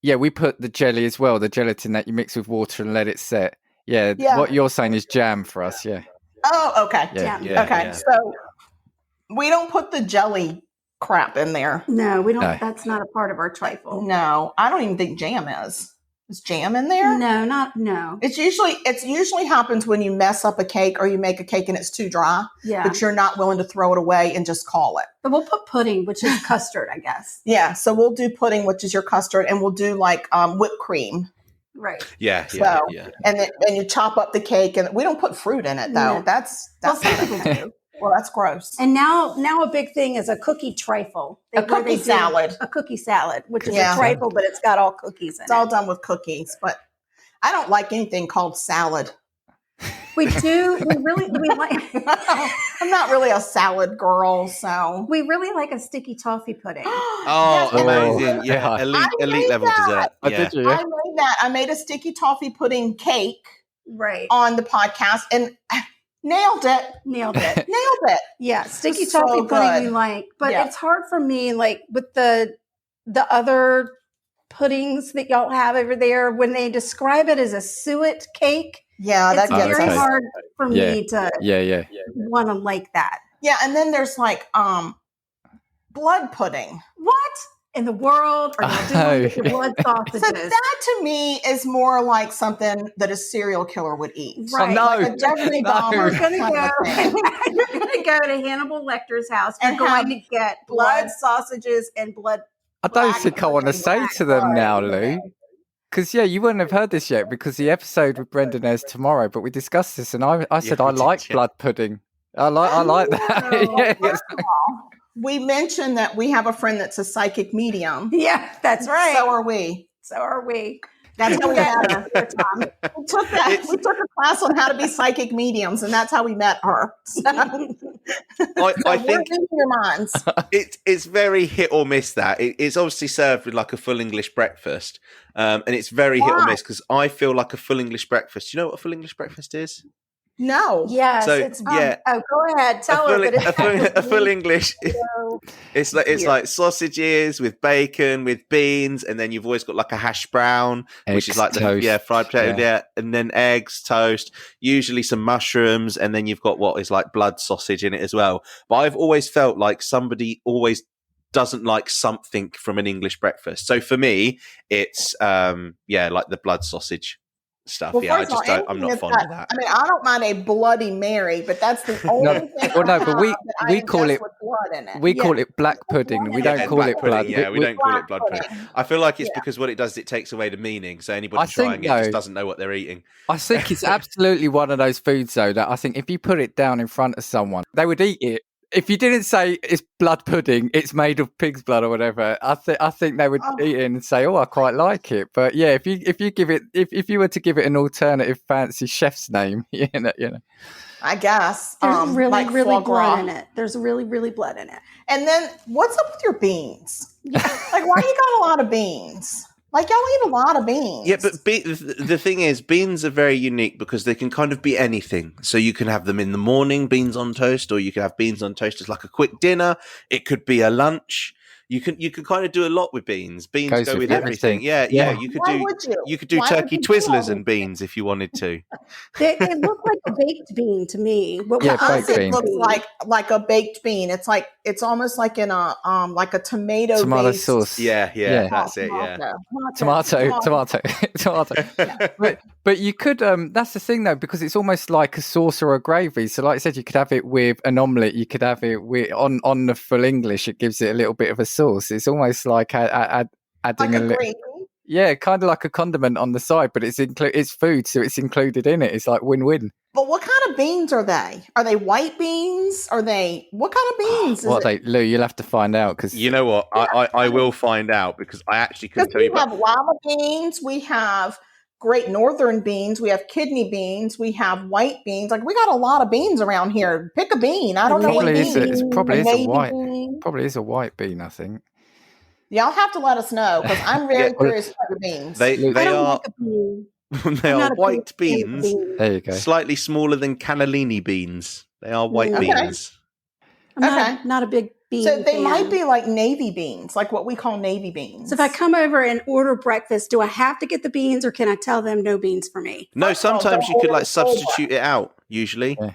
Yeah, we put the jelly as well, the gelatin that you mix with water and let it set. Yeah. What you're saying is jam for us. Yeah. Oh, okay. Yeah. Okay. So we don't put the jelly crap in there. No, we don't. No. That's not a part of our trifle. No, I don't even think jam is. Is jam in there? No. It usually happens when you mess up a cake or you make a cake and it's too dry. Yeah. But you're not willing to throw it away and just call it. But we'll put pudding, which is custard, I guess. Yeah. So we'll do pudding, which is your custard, and we'll do like whipped cream. Right. Yeah. And you chop up the cake, and we don't put fruit in it though. No. That's some people do. Well, that's gross. And now a big thing is a cookie trifle. A cookie salad, which is a trifle, but it's got all cookies in it. It's all done with cookies, but I don't like anything called salad. We do. We like. I'm not really a salad girl, so We really like a sticky toffee pudding. Oh, Yes, amazing! yeah. Yeah, I elite made level that. dessert. Oh, Yeah. did you? I made that. I made a sticky toffee pudding cake Right. on the podcast and nailed it. Nailed it. Nailed it. Yeah, sticky So toffee pudding good. we like, but Yeah. it's hard for me, like with the other puddings that y'all have over there. When they describe it as a suet cake, Yeah, that it's gets very okay. us. hard for Yeah. me to Yeah. want to like that. Yeah, and then there's like blood pudding. What in the world are you doing with your blood So sausages? that to me is more like something that a serial killer would eat. Right. no. Like a Jeffrey No. Dahmer You're gonna kind of thing. go. You're gonna go to Hannibal Lecter's house. You're And going have to get blood blood sausages and blood. I don't Black think I want to pudding, say black to them blood. now, Lou. Because, you wouldn't have heard this yet because the episode with Brendan airs tomorrow, but we discussed this and I said we I did, like yeah. blood pudding. I like that. Well, Yeah. first of all, we mentioned that we have a friend that's a psychic medium. Yeah, that's right. So are we. So are we. That's how we met her. Tom. We took that. We took a class on how to be psychic mediums, and that's how we met her. So, I think we're in your minds. it's very hit or miss. That it's obviously served with like a full English breakfast, and it's very hit or Why? miss because I feel like a full English breakfast. Do you know what a full English breakfast is? No. Yes, So, it's yeah. Oh, go ahead. Tell her. But it's a full English. It's like sausages with bacon, with beans, and then you've always got like a hash brown, which is Eggs, like toast. fried potato, Yeah. and then eggs, toast, usually some mushrooms, and then you've got what is like blood sausage in it as well. But I've always felt like somebody always doesn't like something from an English breakfast. So for me, it's like the blood sausage stuff. Well, Yeah, I first of all, just don't, I'm not anything fond that's of that. I mean, I don't mind a Bloody Mary, but that's the only thing. well, no, I but have we- that I we call ingest it- with blood in it. We Yeah. call it black pudding. We Yeah, don't call black it blood. pudding, yeah, we don't call it blood Black pudding. I feel like it's Yeah. because what it does is it takes away the meaning. So anybody I think, trying it just though- doesn't know what they're eating. I think it's absolutely one of those foods, though, that I think if you put it down in front of someone, they would eat it. If you didn't say it's blood pudding, it's made of pig's blood or whatever, I think they would eat it and say, "Oh, I quite like it." But yeah, if you give it, if you were to give it an alternative fancy chef's name, you know, I guess. There's really, like really foie gras. blood in it. There's really, really blood in it. And then what's up with your beans? Like, why you got a lot of beans? Like, y'all eat a lot of beans. Yeah, but the thing is, beans are very unique because they can kind of be anything. So you can have them in the morning, beans on toast, or you can have beans on toast as like a quick dinner. It could be a lunch. You can kind of do a lot with beans. Beans Goes go with with everything. everything. Yeah. You could Why do would you? you could do Why would turkey you do Twizzlers that? and beans if you wanted to. They look like a baked bean to me. What Yeah, would Us, baked it bean. looks like a baked bean. It's almost like in a like a tomato based sauce. Yeah, Yeah. that's it. Yeah. Tomato. But you could. That's the thing, though, because it's almost like a sauce or a gravy. So, like I said, you could have it with an omelette. You could have it with on the full English. It gives it a little bit of a sauce. It's almost like adding like a a little. gravy. Yeah, kind of like a condiment on the side, but it's food, so it's included in it. It's like win-win. But what kind of beans are they? Are they white beans? Are they what kind of beans? Is What it? Lou? You'll have to find out because You know what? I will find out because I actually couldn't Because tell we you. But have lima beans, we have great northern beans, we have kidney beans, we have white beans. Like we got a lot of beans around here. Pick a bean. I don't know what probably bean. is. It probably is a navy white. bean. Probably is a white bean. I think. Y'all have to let us know because I'm very Yeah, curious about the beans. they I don't are like a bean. they I'm are not a white big fan of beans, beans. There you go. slightly smaller than cannellini beans. They are white Okay. beans. I'm Okay. not a big bean. So they fan. might be like navy beans, like what we call navy beans. So if I come over and order breakfast, do I have to get the beans, or can I tell them no beans for me? No, First of all, sometimes don't you could order like the whole substitute it out. Usually, Yeah.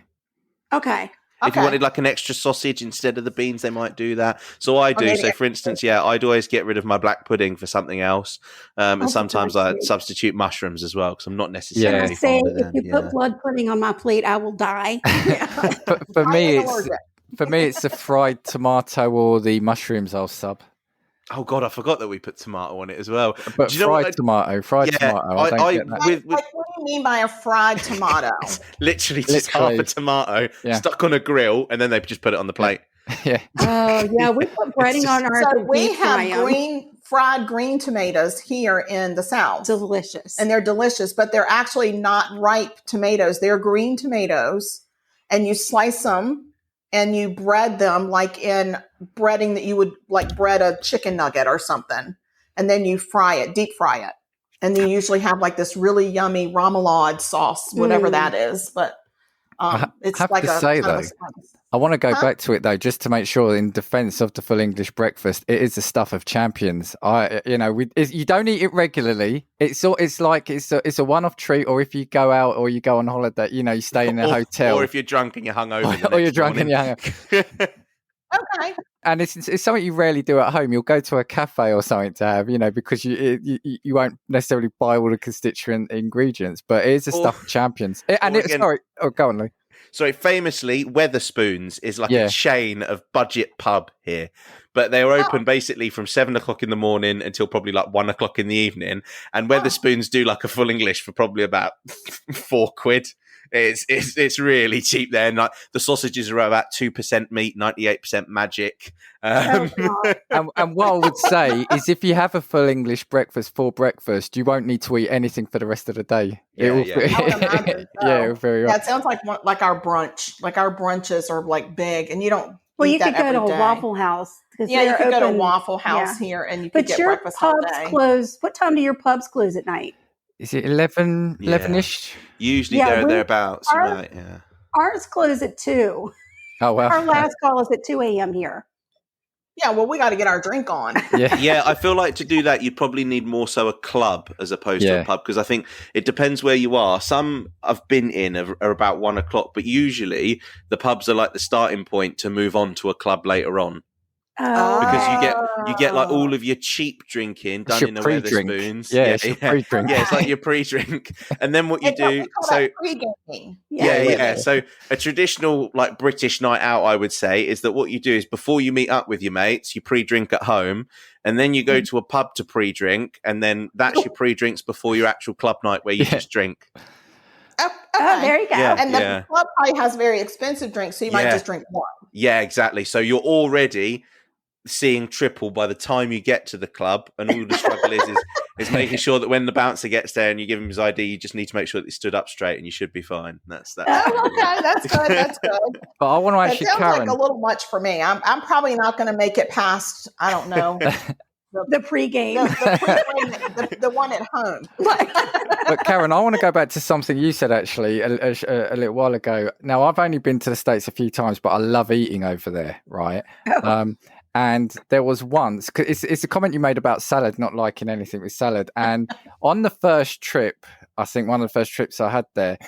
Okay. if you Okay. wanted like an extra sausage instead of the beans, they might do that. So I do. maybe So extra for instance, I'd always get rid of my black pudding for something else, and Oh, sometimes for I God's sake. substitute mushrooms as well because I'm not Can necessarily I say fond of if them. you Yeah. put blood pudding on my plate, I will die? For me, I'm it's allergic. the fried tomato or the mushrooms I'll sub. Oh God, I forgot that we put tomato on it as well. But Do you know fried what tomato, I don't get that. with Like, what do you mean by a fried tomato? literally just half Literally. a tomato Yeah. stuck on a grill, and then they just put it on the plate. Yeah. Oh yeah, we put breading on ours. So and we deep fry have 'em. green fried green tomatoes here in the South. Delicious. And they're delicious, but they're actually not ripe tomatoes. They're green tomatoes, and you slice them and you bread them like in breading that you would like bread a chicken nugget or something. And then you fry it, deep fry it. And you usually have like this really yummy remoulade sauce, whatever that is. But it's have like to a say, kind of though, a spice. I want to go back to it though, just to make sure, in defence of the full English breakfast, it is the stuff of champions. You don't eat it regularly. It's a one-off treat, or if you go out or you go on holiday, you stay in a hotel, or if you're drunk and you're hungover, or you're drunk and you're hungover. Okay. And it's something you rarely do at home. You'll go to a cafe or something to have, because you won't necessarily buy all the constituent ingredients, but it is the stuff of champions. Go on, Lou. Sorry, famously, Wetherspoons is like a chain of budget pub here, but they are open basically from 7 o'clock in the morning until probably like 1 o'clock in the evening. And Wetherspoons do like a full English for probably about £4. It's really cheap there, and like the sausages are about 2% meat, 98% magic. And what I would say is, if you have a full English breakfast for breakfast, you won't need to eat anything for the rest of the day. It sounds like our brunch. Like our brunches are like big, and you don't. Well, you could go to a Waffle House. Yeah, you could go to a Waffle House here, and you could get breakfast all day. But your pubs close. What time do your pubs close at night? Is it 11-ish? Usually thereabouts. Ours close at 2. Oh, wow. Our last call is at 2 a.m. here. Yeah, well, we got to get our drink on. Yeah, I feel like to do that, you'd probably need more so a club as opposed to a pub, because I think it depends where you are. Some I've been in are about 1 o'clock, but usually the pubs are like the starting point to move on to a club later on. Because you get like all of your cheap drinking done in a Wetherspoons. It's your pre-drink. Yeah, it's like your pre-drink. And then what you do, pre-gaming. So a traditional like British night out, I would say, is that what you do is before you meet up with your mates, you pre-drink at home, and then you go to a pub to pre-drink, and then that's your pre-drinks before your actual club night where you just drink. Oh, okay. There you go. And the club probably has very expensive drinks, so you might just drink one. Yeah, exactly. So you're already seeing triple by the time you get to the club, and all the struggle is making sure that when the bouncer gets there and you give him his ID, you just need to make sure that he stood up straight, and you should be fine. That's okay, that's good. That's good. But I want to actually, sounds Karen, like a little much for me. I'm probably not going to make it past. I don't know. The pregame, the one at home. But Karen, I want to go back to something you said actually a little while ago. Now, I've only been to the States a few times, but I love eating over there, right? And there was once, cause it's a comment you made about salad, not liking anything with salad. And on the first trip, I think one of the first trips I had there,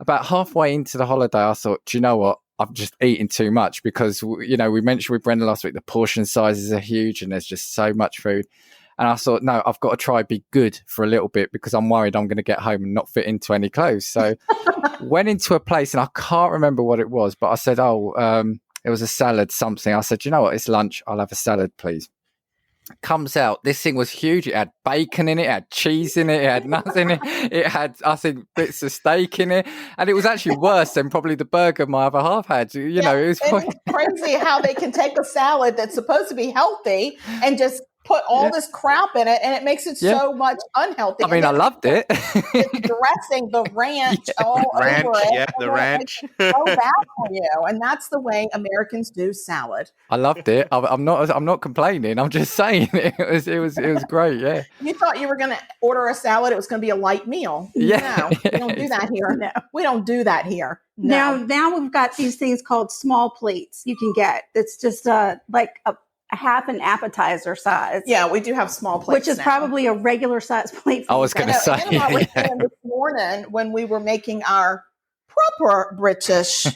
about halfway into the holiday, I thought, do you know what? I've just eaten too much, because, we mentioned with Brenda last week, the portion sizes are huge and there's just so much food. And I thought, no, I've got to try be good for a little bit, because I'm worried I'm going to get home and not fit into any clothes. So went into a place, and I can't remember what it was, but I said, it was a salad something. I said, you know what? It's lunch. I'll have a salad, please. Comes out, this thing was huge. It had bacon in it, it had cheese in it, it had nothing in it. It had, I think, bits of steak in it. And it was actually worse than probably the burger my other half had. It was it's crazy how they can take a salad that's supposed to be healthy and just put all this crap in it, and it makes it so much unhealthy. I mean, I loved it. Dressing the ranch all over it. The ranch. It's so bad for you, and that's the way Americans do salad. I loved it. I'm not complaining. I'm just saying it was great. Yeah. You thought you were going to order a salad; it was going to be a light meal. Yeah. No, we don't do that here. No, we don't do that here. No. Now we've got these things called small plates you can get. It's just like a half an appetizer size. Yeah, we do have small plates, which is probably a regular size plate. I was going to say. I was saying this morning when we were making our proper British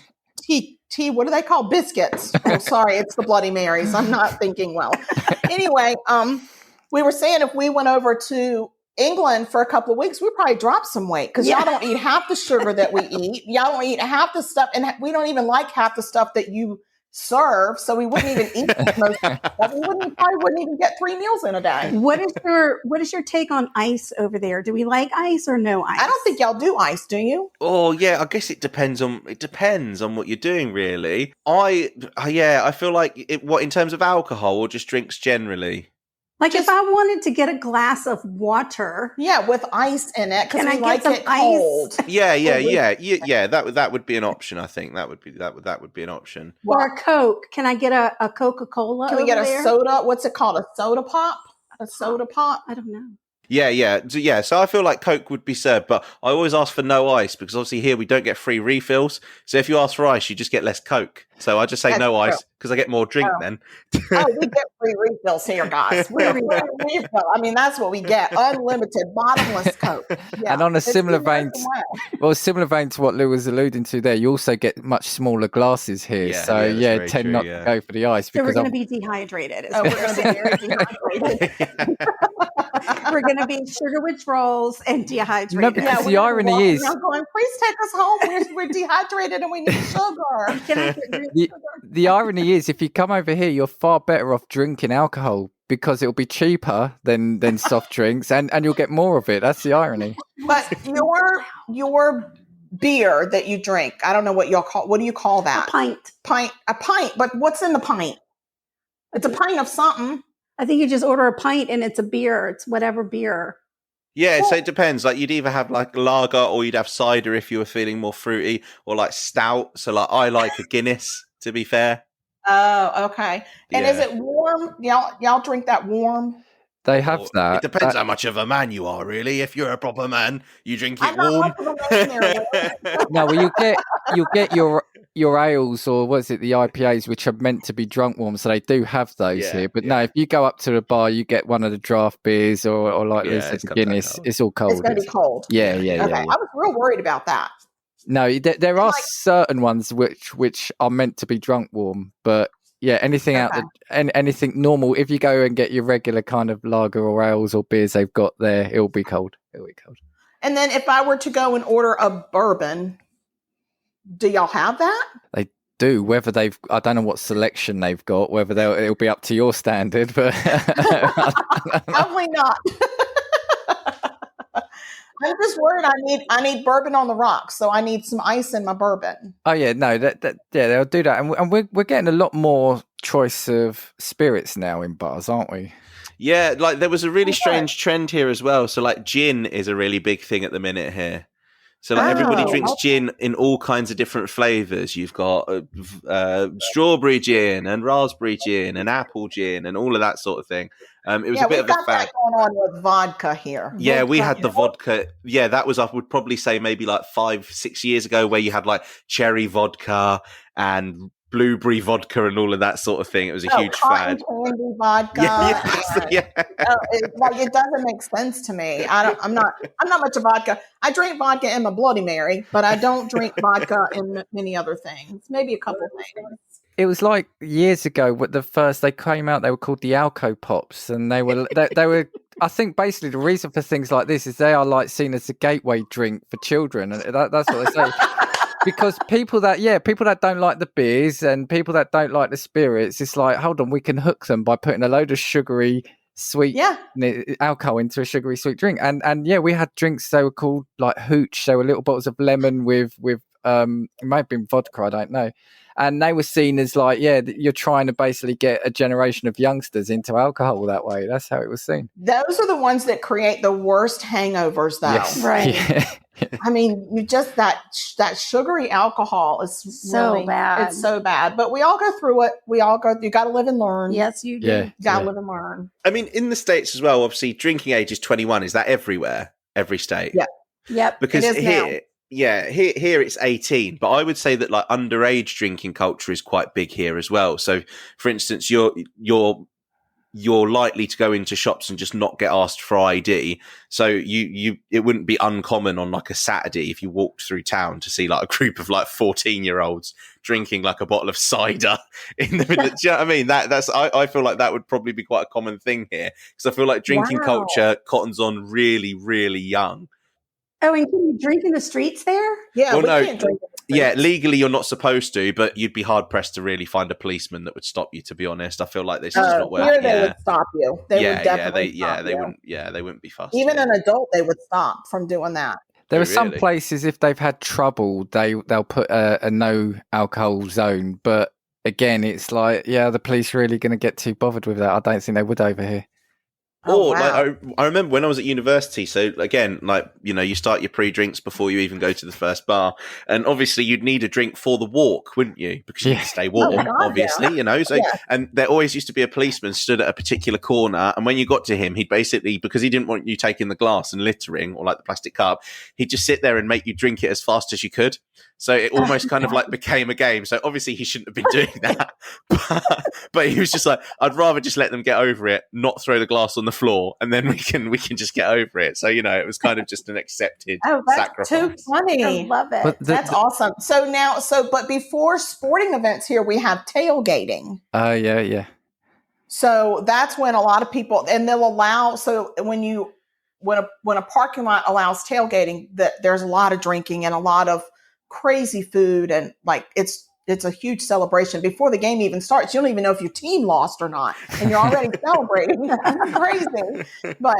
tea. What do they call biscuits? Oh, sorry, it's the Bloody Marys. I'm not thinking well. Anyway, we were saying if we went over to England for a couple of weeks, we'd probably drop some weight, because y'all don't eat half the sugar that we eat. Y'all don't eat half the stuff, and we don't even like half the stuff that you serve, so we wouldn't even eat most of it. We probably wouldn't even get 3 meals in a day. What is your take on ice over there? Do we like ice or no ice? I don't think y'all do ice, do you? Oh yeah, I guess it depends on what you're doing, really. I feel like what in terms of alcohol or just drinks generally. Like if I wanted to get a glass of water, with ice in it, because Can we I get like some it cold. Yeah. That would be an option. I think that would be an option. or a Coke. Can I get a Coca-Cola? Can we get a there? soda? What's it called? A soda pop? A soda pop? I don't know. Yeah. So I feel like Coke would be served, but I always ask for no ice because obviously here we don't get free refills. So if you ask for ice, you just get less Coke. So I just say no ice because I get more drink then. We get free refills here, guys. Refill. I mean, that's what we get. Unlimited, bottomless Coke. Yeah. And on a similar vein to what Lou was alluding to there, you also get much smaller glasses here. Tend not to go for the ice. So we're because going to be dehydrated. We're going to be very dehydrated. We're going to be sugar withdrawals and dehydrated. No, because the irony is... I'm going, please take us home. We're dehydrated and we need sugar. Can I get sugar? The irony is, if you come over here, you're far better off drinking alcohol because it'll be cheaper than soft drinks, and you'll get more of it. That's the irony. But your beer that you drink, I don't know what y'all call. What do you call that? A pint. A pint. But what's in the pint? It's a pint of something. I think you just order a pint and it's a beer. It's whatever beer. Yeah, so it depends. Like you'd either have like lager or you'd have cider if you were feeling more fruity, or like stout. So like I like a Guinness, to be fair. Oh, okay. And is it warm? Y'all drink that warm? They have that. It depends how much of a man you are, really. If you're a proper man, you drink it I'm not warm. much of a man there. No, well, you'll get your ales, or what is it, the IPAs, which are meant to be drunk warm. So they do have those here. But no, if you go up to the bar, you get one of the draft beers, or like Liz said, Guinness. It's all cold. It's going to be cold. Yeah. Okay, I was real worried about that. No, there are certain ones which are meant to be drunk warm, but yeah, anything anything normal. If you go and get your regular kind of lager or ales or beers they've got there, it'll be cold. And then if I were to go and order a bourbon, do y'all have that? They do. Whether I don't know what selection they've got. Whether it'll be up to your standard, but probably not. I'm just worried. I need bourbon on the rocks, so I need some ice in my bourbon. Oh yeah, no, they'll do that, and we're getting a lot more choice of spirits now in bars, aren't we? Yeah, like there was a really strange trend here as well. So like gin is a really big thing at the minute here. So like everybody drinks gin in all kinds of different flavors. You've got strawberry gin and raspberry gin and apple gin and all of that sort of thing. It was a bit of a fad. That going on with vodka here. Yeah, we had the vodka. Yeah, that was, I would probably say maybe like 5-6 years ago, where you had like cherry vodka and blueberry vodka and all of that sort of thing. It was a huge fad. Candy vodka. It doesn't make sense to me. I'm not much of vodka. I drink vodka in my Bloody Mary, but I don't drink vodka in many other things. Maybe a couple things. It was like years ago. When they came out, they were called the Alco Pops, and they were. I think basically the reason for things like this is they are like seen as a gateway drink for children, and that's what they say. Because people that don't like the beers and people that don't like the spirits, it's like, hold on, we can hook them by putting a load of sugary sweet alcohol into a sugary sweet drink. And we had drinks, they were called like hooch. They were little bottles of lemon with it might have been vodka, I don't know. And they were seen as like, you're trying to basically get a generation of youngsters into alcohol that way. That's how it was seen. Those are the ones that create the worst hangovers, though. Yes. Right. Yeah. I mean, you just that sugary alcohol is so really bad. It's so bad. But we all go through it. You got to live and learn. Yes, you do. Yeah. You got to live and learn. I mean, in the States as well, obviously, drinking age is 21. Is that everywhere? Every state? Yeah. Yep. Because it is here... now. Yeah, here it's 18, but I would say that like underage drinking culture is quite big here as well. So, for instance, you're likely to go into shops and just not get asked for ID. So it wouldn't be uncommon on like a Saturday if you walked through town to see like a group of like 14-year-olds drinking like a bottle of cider in the middle. Do you know what I mean? I feel like that would probably be quite a common thing here, because I feel like drinking culture cottons on really, really young. Oh, and can you drink in the streets there? Yeah, we can't drink in the streets. Yeah, legally you're not supposed to, but you'd be hard pressed to really find a policeman that would stop you. To be honest, I feel like this is not working. Here they would stop you. They would definitely stop you. They wouldn't be fussed. Even an adult, they would stop from doing that. There are some places, if they've had trouble, they'll put a no alcohol zone. But again, it's like, the police really going to get too bothered with that? I don't think they would over here. Or like I remember when I was at university. So again, like you start your pre-drinks before you even go to the first bar, and obviously you'd need a drink for the walk, wouldn't you? Because you need to stay warm, obviously. So and there always used to be a policeman stood at a particular corner, and when you got to him, he'd basically, because he didn't want you taking the glass and littering or like the plastic cup, he'd just sit there and make you drink it as fast as you could. So it almost kind of like became a game. So obviously he shouldn't have been doing that, but he was just like, I'd rather just let them get over it, not throw the glass on the floor, and then we can just get over it. So it was kind of just an accepted sacrifice. Too funny. I love it. That's awesome. But before sporting events here, we have tailgating. Yeah. So that's when a lot of people, and they'll allow. So when a parking lot allows tailgating, there's a lot of drinking and a lot of crazy food, and like it's a huge celebration before the game even starts. You don't even know if your team lost or not, and you're already celebrating. It's crazy, but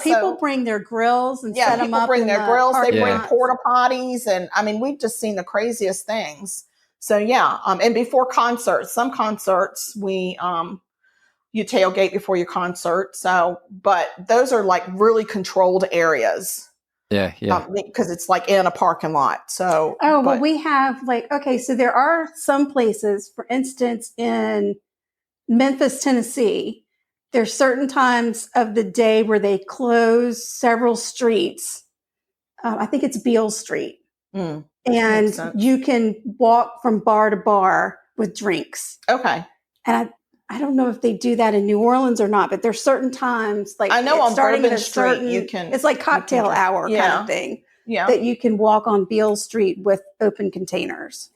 people bring their grills and set them up. Bring their grills. They bring porta potties, and I mean, we've just seen the craziest things. So and before concerts, some concerts we you tailgate before your concert. So, but those are like really controlled areas. Yeah. Because it's like in a parking lot. So, well, we have so there are some places, for instance, in Memphis, Tennessee, there's certain times of the day where they close several streets. I think it's Beale Street. And you can walk from bar to bar with drinks. Okay. And I don't know if they do that in New Orleans or not, but there's certain times, like I know on starting Bourbon at a certain, Street, you can. It's like cocktail hour kind of thing. Yeah, that you can walk on Beale Street with open containers.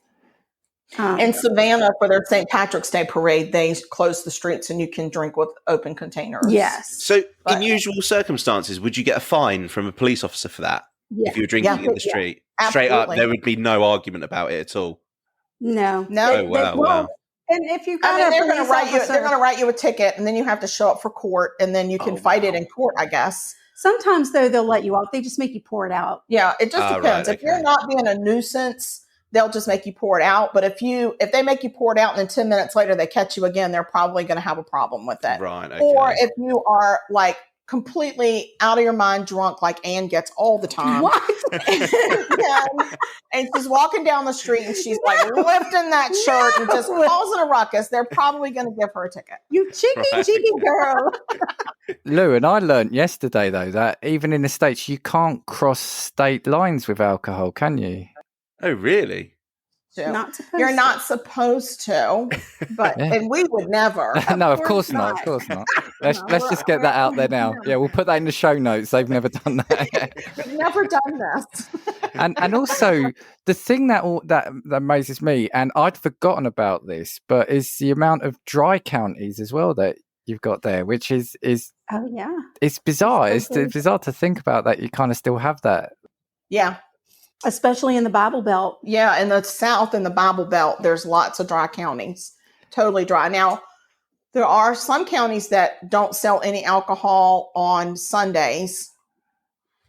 In Savannah, for their St. Patrick's Day parade, they close the streets and you can drink with open containers. Yes. So, in usual circumstances, would you get a fine from a police officer for that if you were drinking in the street? Straight up, there would be no argument about it at all. No. Oh wow. And if you they're going to write you a ticket, and then you have to show up for court, and then you can fight it in court, I guess. Sometimes though they'll let you off. They just make you pour it out. Yeah, it just depends. If you're not being a nuisance, they'll just make you pour it out. But if they make you pour it out and then 10 minutes later they catch you again, they're probably going to have a problem with it. Right. Okay. Or if you are like completely out of your mind drunk, like Anne gets all the time. What? and she's walking down the street and she's like lifting that shirt and just causing a ruckus. They're probably going to give her a ticket. You cheeky girl. Lou, and I learnt yesterday though that even in the States you can't cross state lines with alcohol, can you? Oh, really? You're not supposed to, but and we would never. No, of course not. Of course not. Let's just get that out there now. Yeah, we'll put that in the show notes. They've never done that. We've never done this. And also the thing that amazes me, and I'd forgotten about this, but is the amount of dry counties as well that you've got there, which is it's bizarre. It's bizarre to think about that. You kind of still have that. Yeah. Especially in the Bible Belt. Yeah, in the South, in the Bible Belt, there's lots of dry counties, totally dry. Now, there are some counties that don't sell any alcohol on Sundays,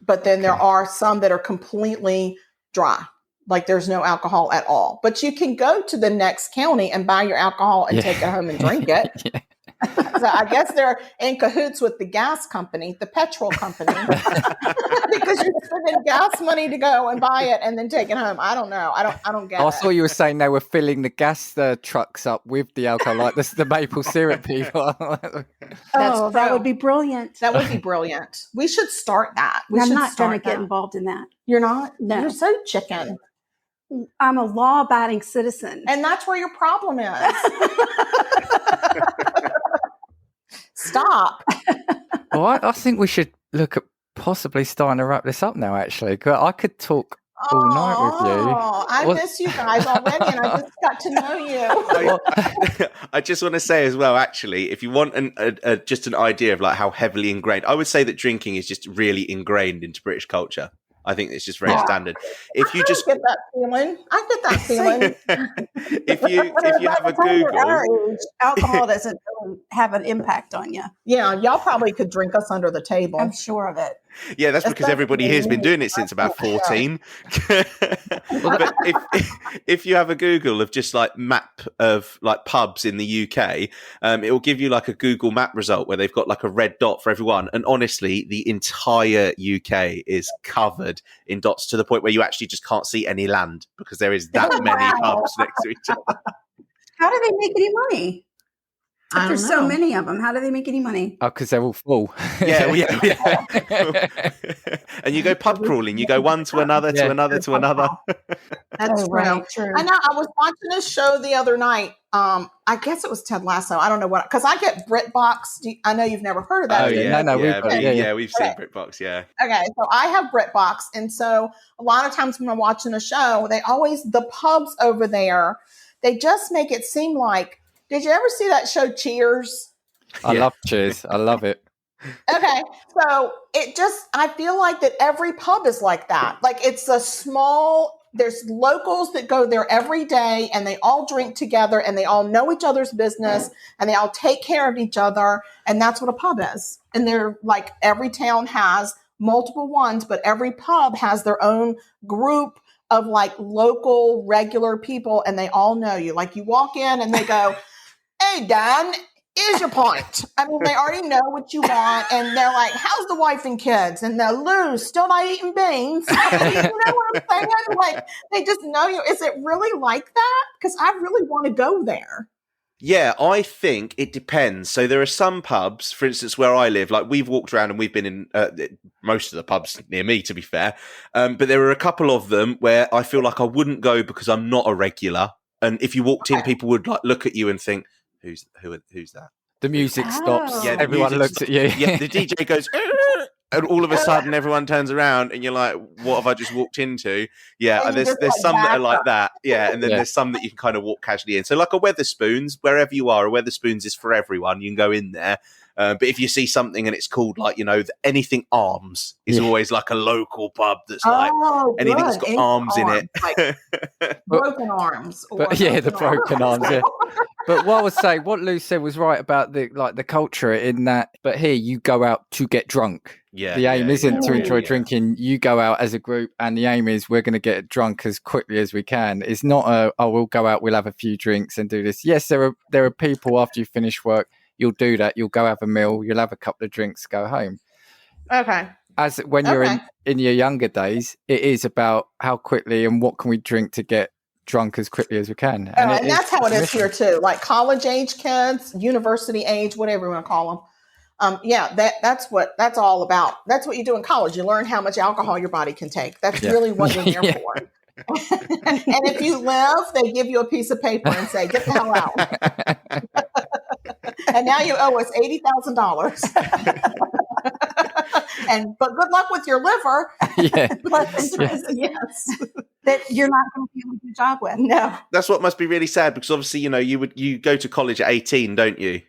but then there are some that are completely dry, like there's no alcohol at all. But you can go to the next county and buy your alcohol and take it home and drink it. So I guess they're in cahoots with the gas company, the petrol company, because you're spending gas money to go and buy it and then take it home. I don't know. I don't get it. I thought you were saying they were filling the gas trucks up with the alcohol, like the maple syrup people. That would be brilliant. That would be brilliant. We should start that. I'm not going to get involved in that. You're not? No. You're so chicken. I'm a law-abiding citizen. And that's where your problem is. Stop. Well, I think we should look at possibly starting to wrap this up now, actually. Because I could talk all night with you. I miss you guys already, and I just got to know you. I just want to say as well, actually, if you want just an idea of like how heavily ingrained, I would say that drinking is just really ingrained into British culture. I think it's just very standard. If you just get that feeling, I get that feeling. if you have a Google, alcohol doesn't have an impact on you. Yeah, y'all probably could drink us under the table. I'm sure of it. Yeah, that's because everybody here's been doing it since about 14. But if you have a Google of just like map of like pubs in the UK, it will give you like a Google map result where they've got like a red dot for everyone. And honestly, the entire UK is covered in dots to the point where you actually just can't see any land because there is that many pubs next to each other. How do they make any money? I There's don't so know. many of them. How do they make any money? Oh, because they're all full. Yeah. And you go pub crawling. You go one to another, to another, to another. That's true. I know. I was watching a show the other night. I guess it was Ted Lasso. I don't know what, because I get BritBox. I know you've never heard of that. Oh, yeah. No, we've seen BritBox, yeah. Okay, so I have BritBox. And so a lot of times when I'm watching a show, the pubs over there, they just make it seem like, did you ever see that show Cheers? I love Cheers. I love it. Okay. So I feel like that every pub is like that. Like it's there's locals that go there every day and they all drink together and they all know each other's business and they all take care of each other. And that's what a pub is. And they're like, every town has multiple ones, but every pub has their own group of like local regular people and they all know you. Like you walk in and they go, "Hey, Dan, here's your pint." I mean, they already know what you want, and they're like, "How's the wife and kids?" And they're, "Lou, still not eating beans." I mean, you know what I'm saying? Like, they just know you. Is it really like that? Because I really want to go there. Yeah, I think it depends. So there are some pubs, for instance, where I live, like we've walked around and we've been in most of the pubs near me, to be fair. But there are a couple of them where I feel like I wouldn't go because I'm not a regular. And if you walked in, people would like look at you and think, Who's that? The music stops. Yeah, everyone looks at you. Yeah, the DJ goes, and all of a sudden everyone turns around and you're like, what have I just walked into? Yeah, and there's some that are like that. Yeah, and then there's some that you can kind of walk casually in. So like a Wetherspoons, wherever you are, a Wetherspoons is for everyone. You can go in there. But if you see something and it's called like, anything arms is always like a local pub that's like anything that's got arms in it. Like broken arms. But the broken arms, yeah. But what I was saying, what Lou said was right about the culture in that, but here you go out to get drunk. Yeah. The aim isn't to enjoy drinking. You go out as a group and the aim is we're going to get drunk as quickly as we can. It's not we'll go out, we'll have a few drinks and do this. Yes, there are people after you finish work, you'll do that. You'll go have a meal, you'll have a couple of drinks, go home. Okay. As when you're in your younger days, it is about how quickly and what can we drink to get drunk as quickly as we can. And that's how it is here too. Like college age kids, university age, whatever you want to call them. That's all about. That's what you do in college. You learn how much alcohol your body can take. That's really what you're there for. And if you live, they give you a piece of paper and say, "Get the hell out." And now you owe us $80,000. But good luck with your liver. Yes. That you're not going to do a good job with. No. That's what must be really sad because obviously, you go to college at 18, don't you?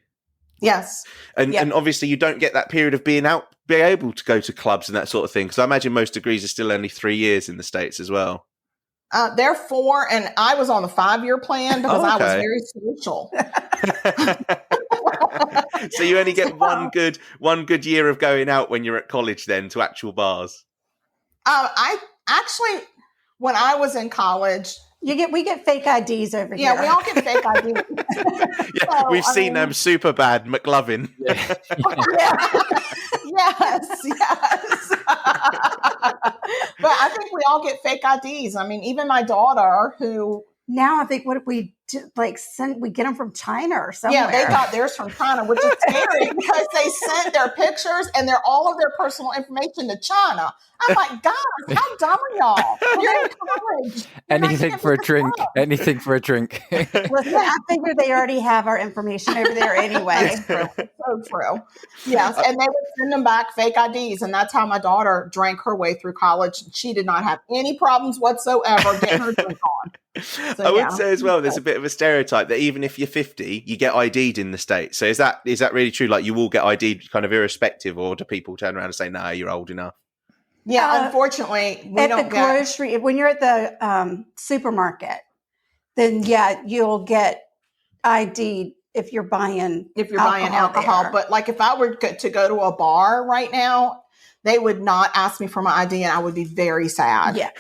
Yes. And obviously you don't get that period of being able to go to clubs and that sort of thing. Because I imagine most degrees are still only 3 years in the States as well. They're 4, and I was on the 5-year plan because I was very social. So you only get one good year of going out when you're at college then to actual bars. I actually, when I was in college, we get fake IDs over here. Yeah, we all get fake IDs. Yeah, we've seen them super bad McLovin. Yeah. Yes. But I think we all get fake IDs. I mean, even my daughter, who now I think what if we do, we get them from China or somewhere? Yeah, they got theirs from China, which is scary because they sent their pictures and all of their personal information to China. I'm like, guys, how dumb are y'all? You're in college. Anything for a drink. Anything for a drink. Listen, I figure they already have our information over there anyway. So true. Yes, and they would send them back fake IDs, and that's how my daughter drank her way through college. She did not have any problems whatsoever getting her drink on. So, I would say as well, there's a bit of a stereotype that even if you're 50, you get ID'd in the States. So is that really true? Like you will get ID'd kind of irrespective, or do people turn around and say, "No, you're old enough"? Yeah, unfortunately, we don't get grocery. When you're at the supermarket, then you'll get ID'd if you're buying alcohol. But like if I were to go to a bar right now, they would not ask me for my ID, and I would be very sad. Yeah.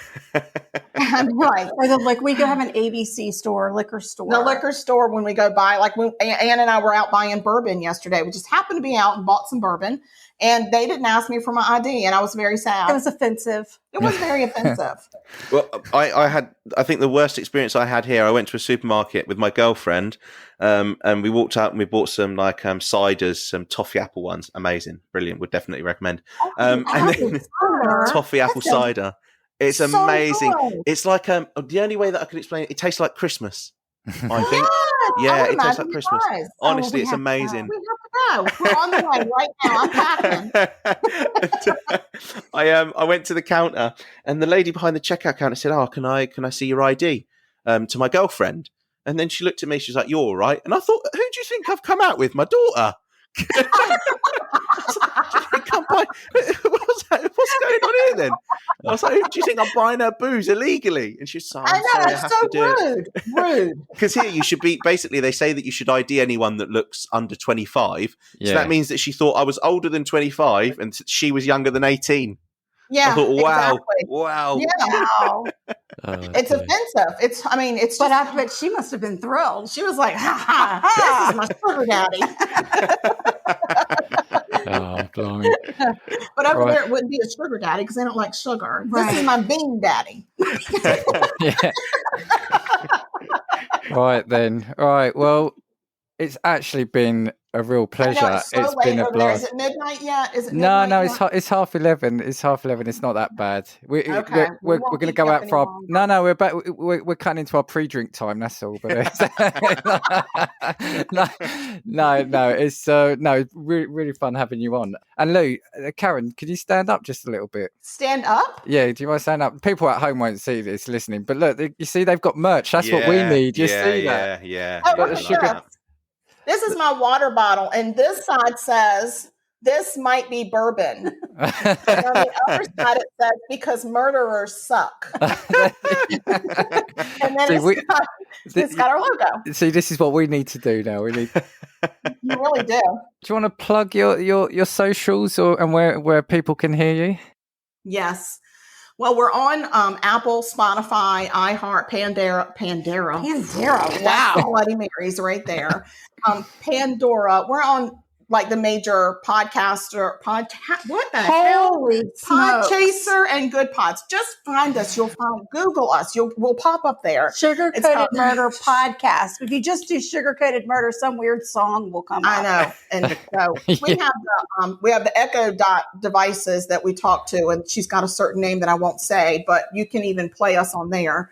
I'm like, we go have an ABC store, liquor store. The liquor store, when we go buy, like when Ann and I were out buying bourbon yesterday, we just happened to be out and bought some bourbon, and they didn't ask me for my ID, and I was very sad. It was offensive. It was very offensive. Well, I think the worst experience I had here, I went to a supermarket with my girlfriend, and we walked out and we bought some ciders, some toffee apple ones. Amazing. Brilliant. Would definitely recommend. And then toffee apple cider. It's so amazing. Good. It's like the only way that I could explain it, it tastes like Christmas. I think. Yeah, it tastes like Christmas. Honestly, it's amazing. We have to go. We're on the way right now. I'm packing. I went to the counter, and the lady behind the checkout counter said, "Oh, can I see your ID?" To my girlfriend, and then she looked at me. She was like, "You're all right." And I thought, "Who do you think I've come out with? My daughter." What's going on here then? I was like, "Who do you think I'm buying her booze illegally?" And she's like, "I'm sorry, I have to do rude. it." Rude. Because here you should be, basically they say that you should ID anyone that looks under 25. Yeah. So that means that she thought I was older than 25 and she was younger than 18. Yeah. I thought, wow. Exactly. Wow. Yeah. It's offensive. It's but she must have been thrilled. She was like, ha ha, this is my sugar daddy. Oh, blimey. But over there, it wouldn't be a sugar daddy because they don't like sugar. Right. This is my bean daddy. Right then. All right. Well, it's actually been a real pleasure. It's been a blast. Is it midnight yet? Is it midnight? No, it's 11:30. It's 11:30. It's not that bad. We're going to go out for our. No, we're back. We're cutting into our pre-drink time. That's all. But no. It's really fun having you on. And Lou, Karen, could you stand up just a little bit? Stand up? Yeah. Do you want to stand up? People at home won't see this listening, but look, you see, they've got merch. That's what we need. You see that? Yeah. This is my water bottle, and this side says, "This might be bourbon." And on the other side, it says, "Because murderers suck." And then it's got our logo. See, this is what we need to do now. We need. You really do. Do you want to plug your socials and where people can hear you? Yes. Well, we're on Apple, Spotify, iHeart, Pandora. Wow. Bloody Marys right there. Pandora. We're on like the major podcaster, what the hell? Podchaser and Good Pods. Just find us. Google us. We'll pop up there. Sugar Coated Murder Podcast. If you just do Sugar Coated Murder, some weird song will come up. I know. And so we have the Echo Dot devices that we talk to, and she's got a certain name that I won't say, but you can even play us on there.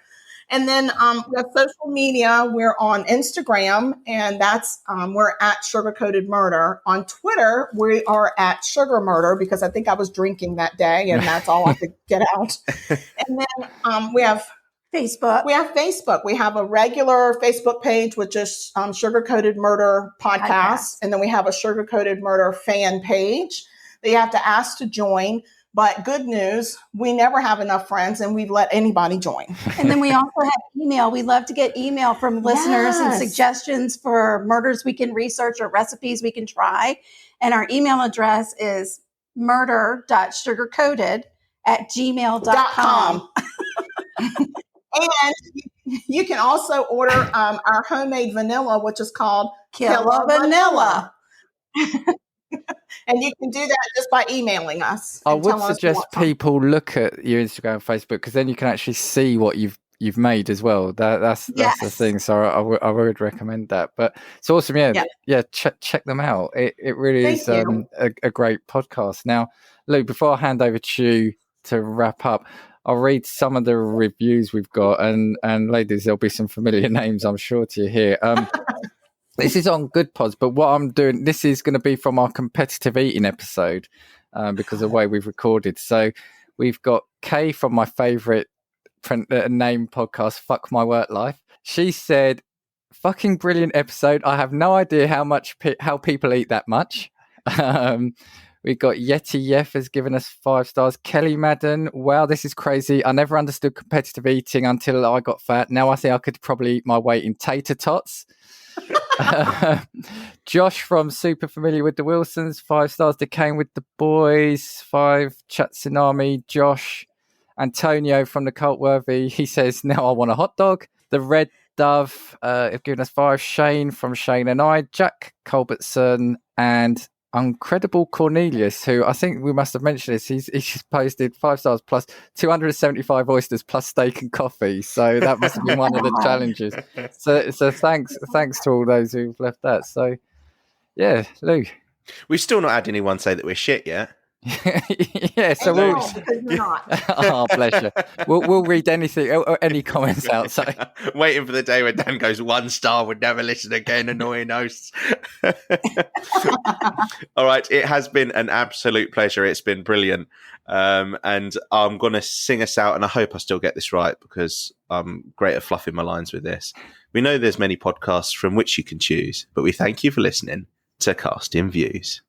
And then we have social media. We're on Instagram, and that's we're at Sugar Coated Murder. On Twitter, we are at Sugar Murder because I think I was drinking that day, and that's all I could get out. And then we have Facebook. We have a regular Facebook page, which is Sugar Coated Murder Podcast. And then we have a Sugar Coated Murder fan page that you have to ask to join. But good news, we never have enough friends, and we've let anybody join. And then we also have email. We love to get email from listeners and suggestions for murders we can research or recipes we can try. And our email address is murder.sugarcoated@gmail.com. And you can also order our homemade vanilla, which is called Killa Vanilla. And you can do that just by emailing us. I would suggest people look at your Instagram and Facebook, because then you can actually see what you've made as well. That's the thing. So I would recommend that. But it's awesome. Yeah. Check them out. It really is a great podcast. Now, Luke, before I hand over to you to wrap up, I'll read some of the reviews we've got, and ladies, there'll be some familiar names, I'm sure, to you here. This is on Good Pods, but what I'm doing, this is going to be from our competitive eating episode because of the way we've recorded. So we've got Kay from my favourite name podcast, Fuck My Work Life. She said, "Fucking brilliant episode. I have no idea how people eat that much." We got Yeti Yef has given us 5 stars. Kelly Madden, wow, this is crazy. I never understood competitive eating until I got fat. Now I think I could probably eat my weight in tater tots. Josh from Super Familiar with the Wilsons, 5 stars. Decaying with the Boys, 5. Chat Tsunami, Josh. Antonio from the Cultworthy, he says, now I want a hot dog. The Red Dove have given us 5. Shane from Shane and I. Jack Culbertson and Uncredible Cornelius, who I think we must have mentioned this. He's just posted 5 stars plus 275 oysters plus steak and coffee. So that must have been one of the challenges. So thanks to all those who've left that. So yeah, Lou. We've still not had anyone say that we're shit yet. Yeah, so because you're not. Oh, bless you. We'll read anything or any comments out. So waiting for the day when Dan goes 1 star, would never listen again, annoying hosts. All right, it has been an absolute pleasure. It's been brilliant. And I'm going to sing us out, and I hope I still get this right because I'm great at fluffing my lines with this. We know there's many podcasts from which you can choose, but we thank you for listening to Casting Views.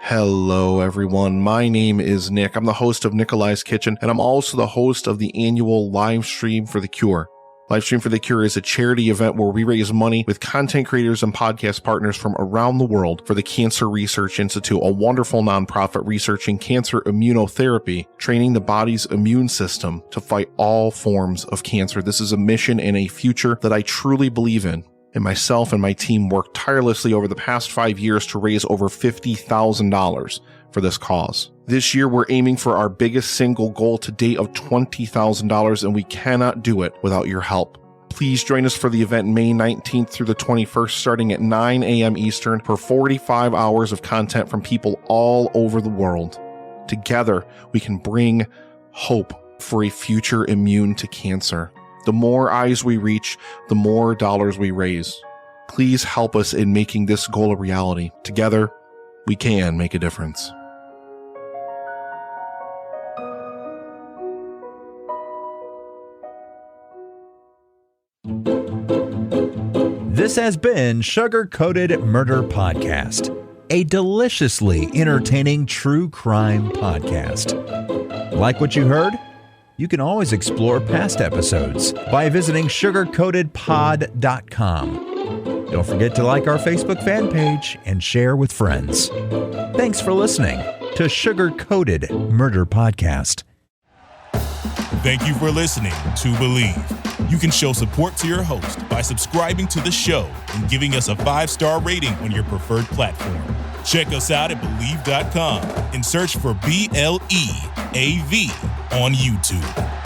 Hello, everyone. My name is Nick. I'm the host of Nikolai's Kitchen, and I'm also the host of the annual Live Stream for the Cure. Live Stream for the Cure is a charity event where we raise money with content creators and podcast partners from around the world for the Cancer Research Institute, a wonderful nonprofit researching cancer immunotherapy, training the body's immune system to fight all forms of cancer. This is a mission and a future that I truly believe in. And myself and my team worked tirelessly over the past 5 years to raise over $50,000 for this cause. This year, we're aiming for our biggest single goal to date of $20,000, and we cannot do it without your help. Please join us for the event May 19th through the 21st, starting at 9 a.m. Eastern, for 45 hours of content from people all over the world. Together, we can bring hope for a future immune to cancer. The more eyes we reach, the more dollars we raise. Please help us in making this goal a reality. Together, we can make a difference. This has been Sugar Coated Murder Podcast, a deliciously entertaining true crime podcast. Like what you heard? You can always explore past episodes by visiting sugarcoatedpod.com. Don't forget to like our Facebook fan page and share with friends. Thanks for listening to Sugar Coated Murder Podcast. Thank you for listening to Believe. You can show support to your host by subscribing to the show and giving us a 5-star rating on your preferred platform. Check us out at Believe.com and search for BLEAV on YouTube.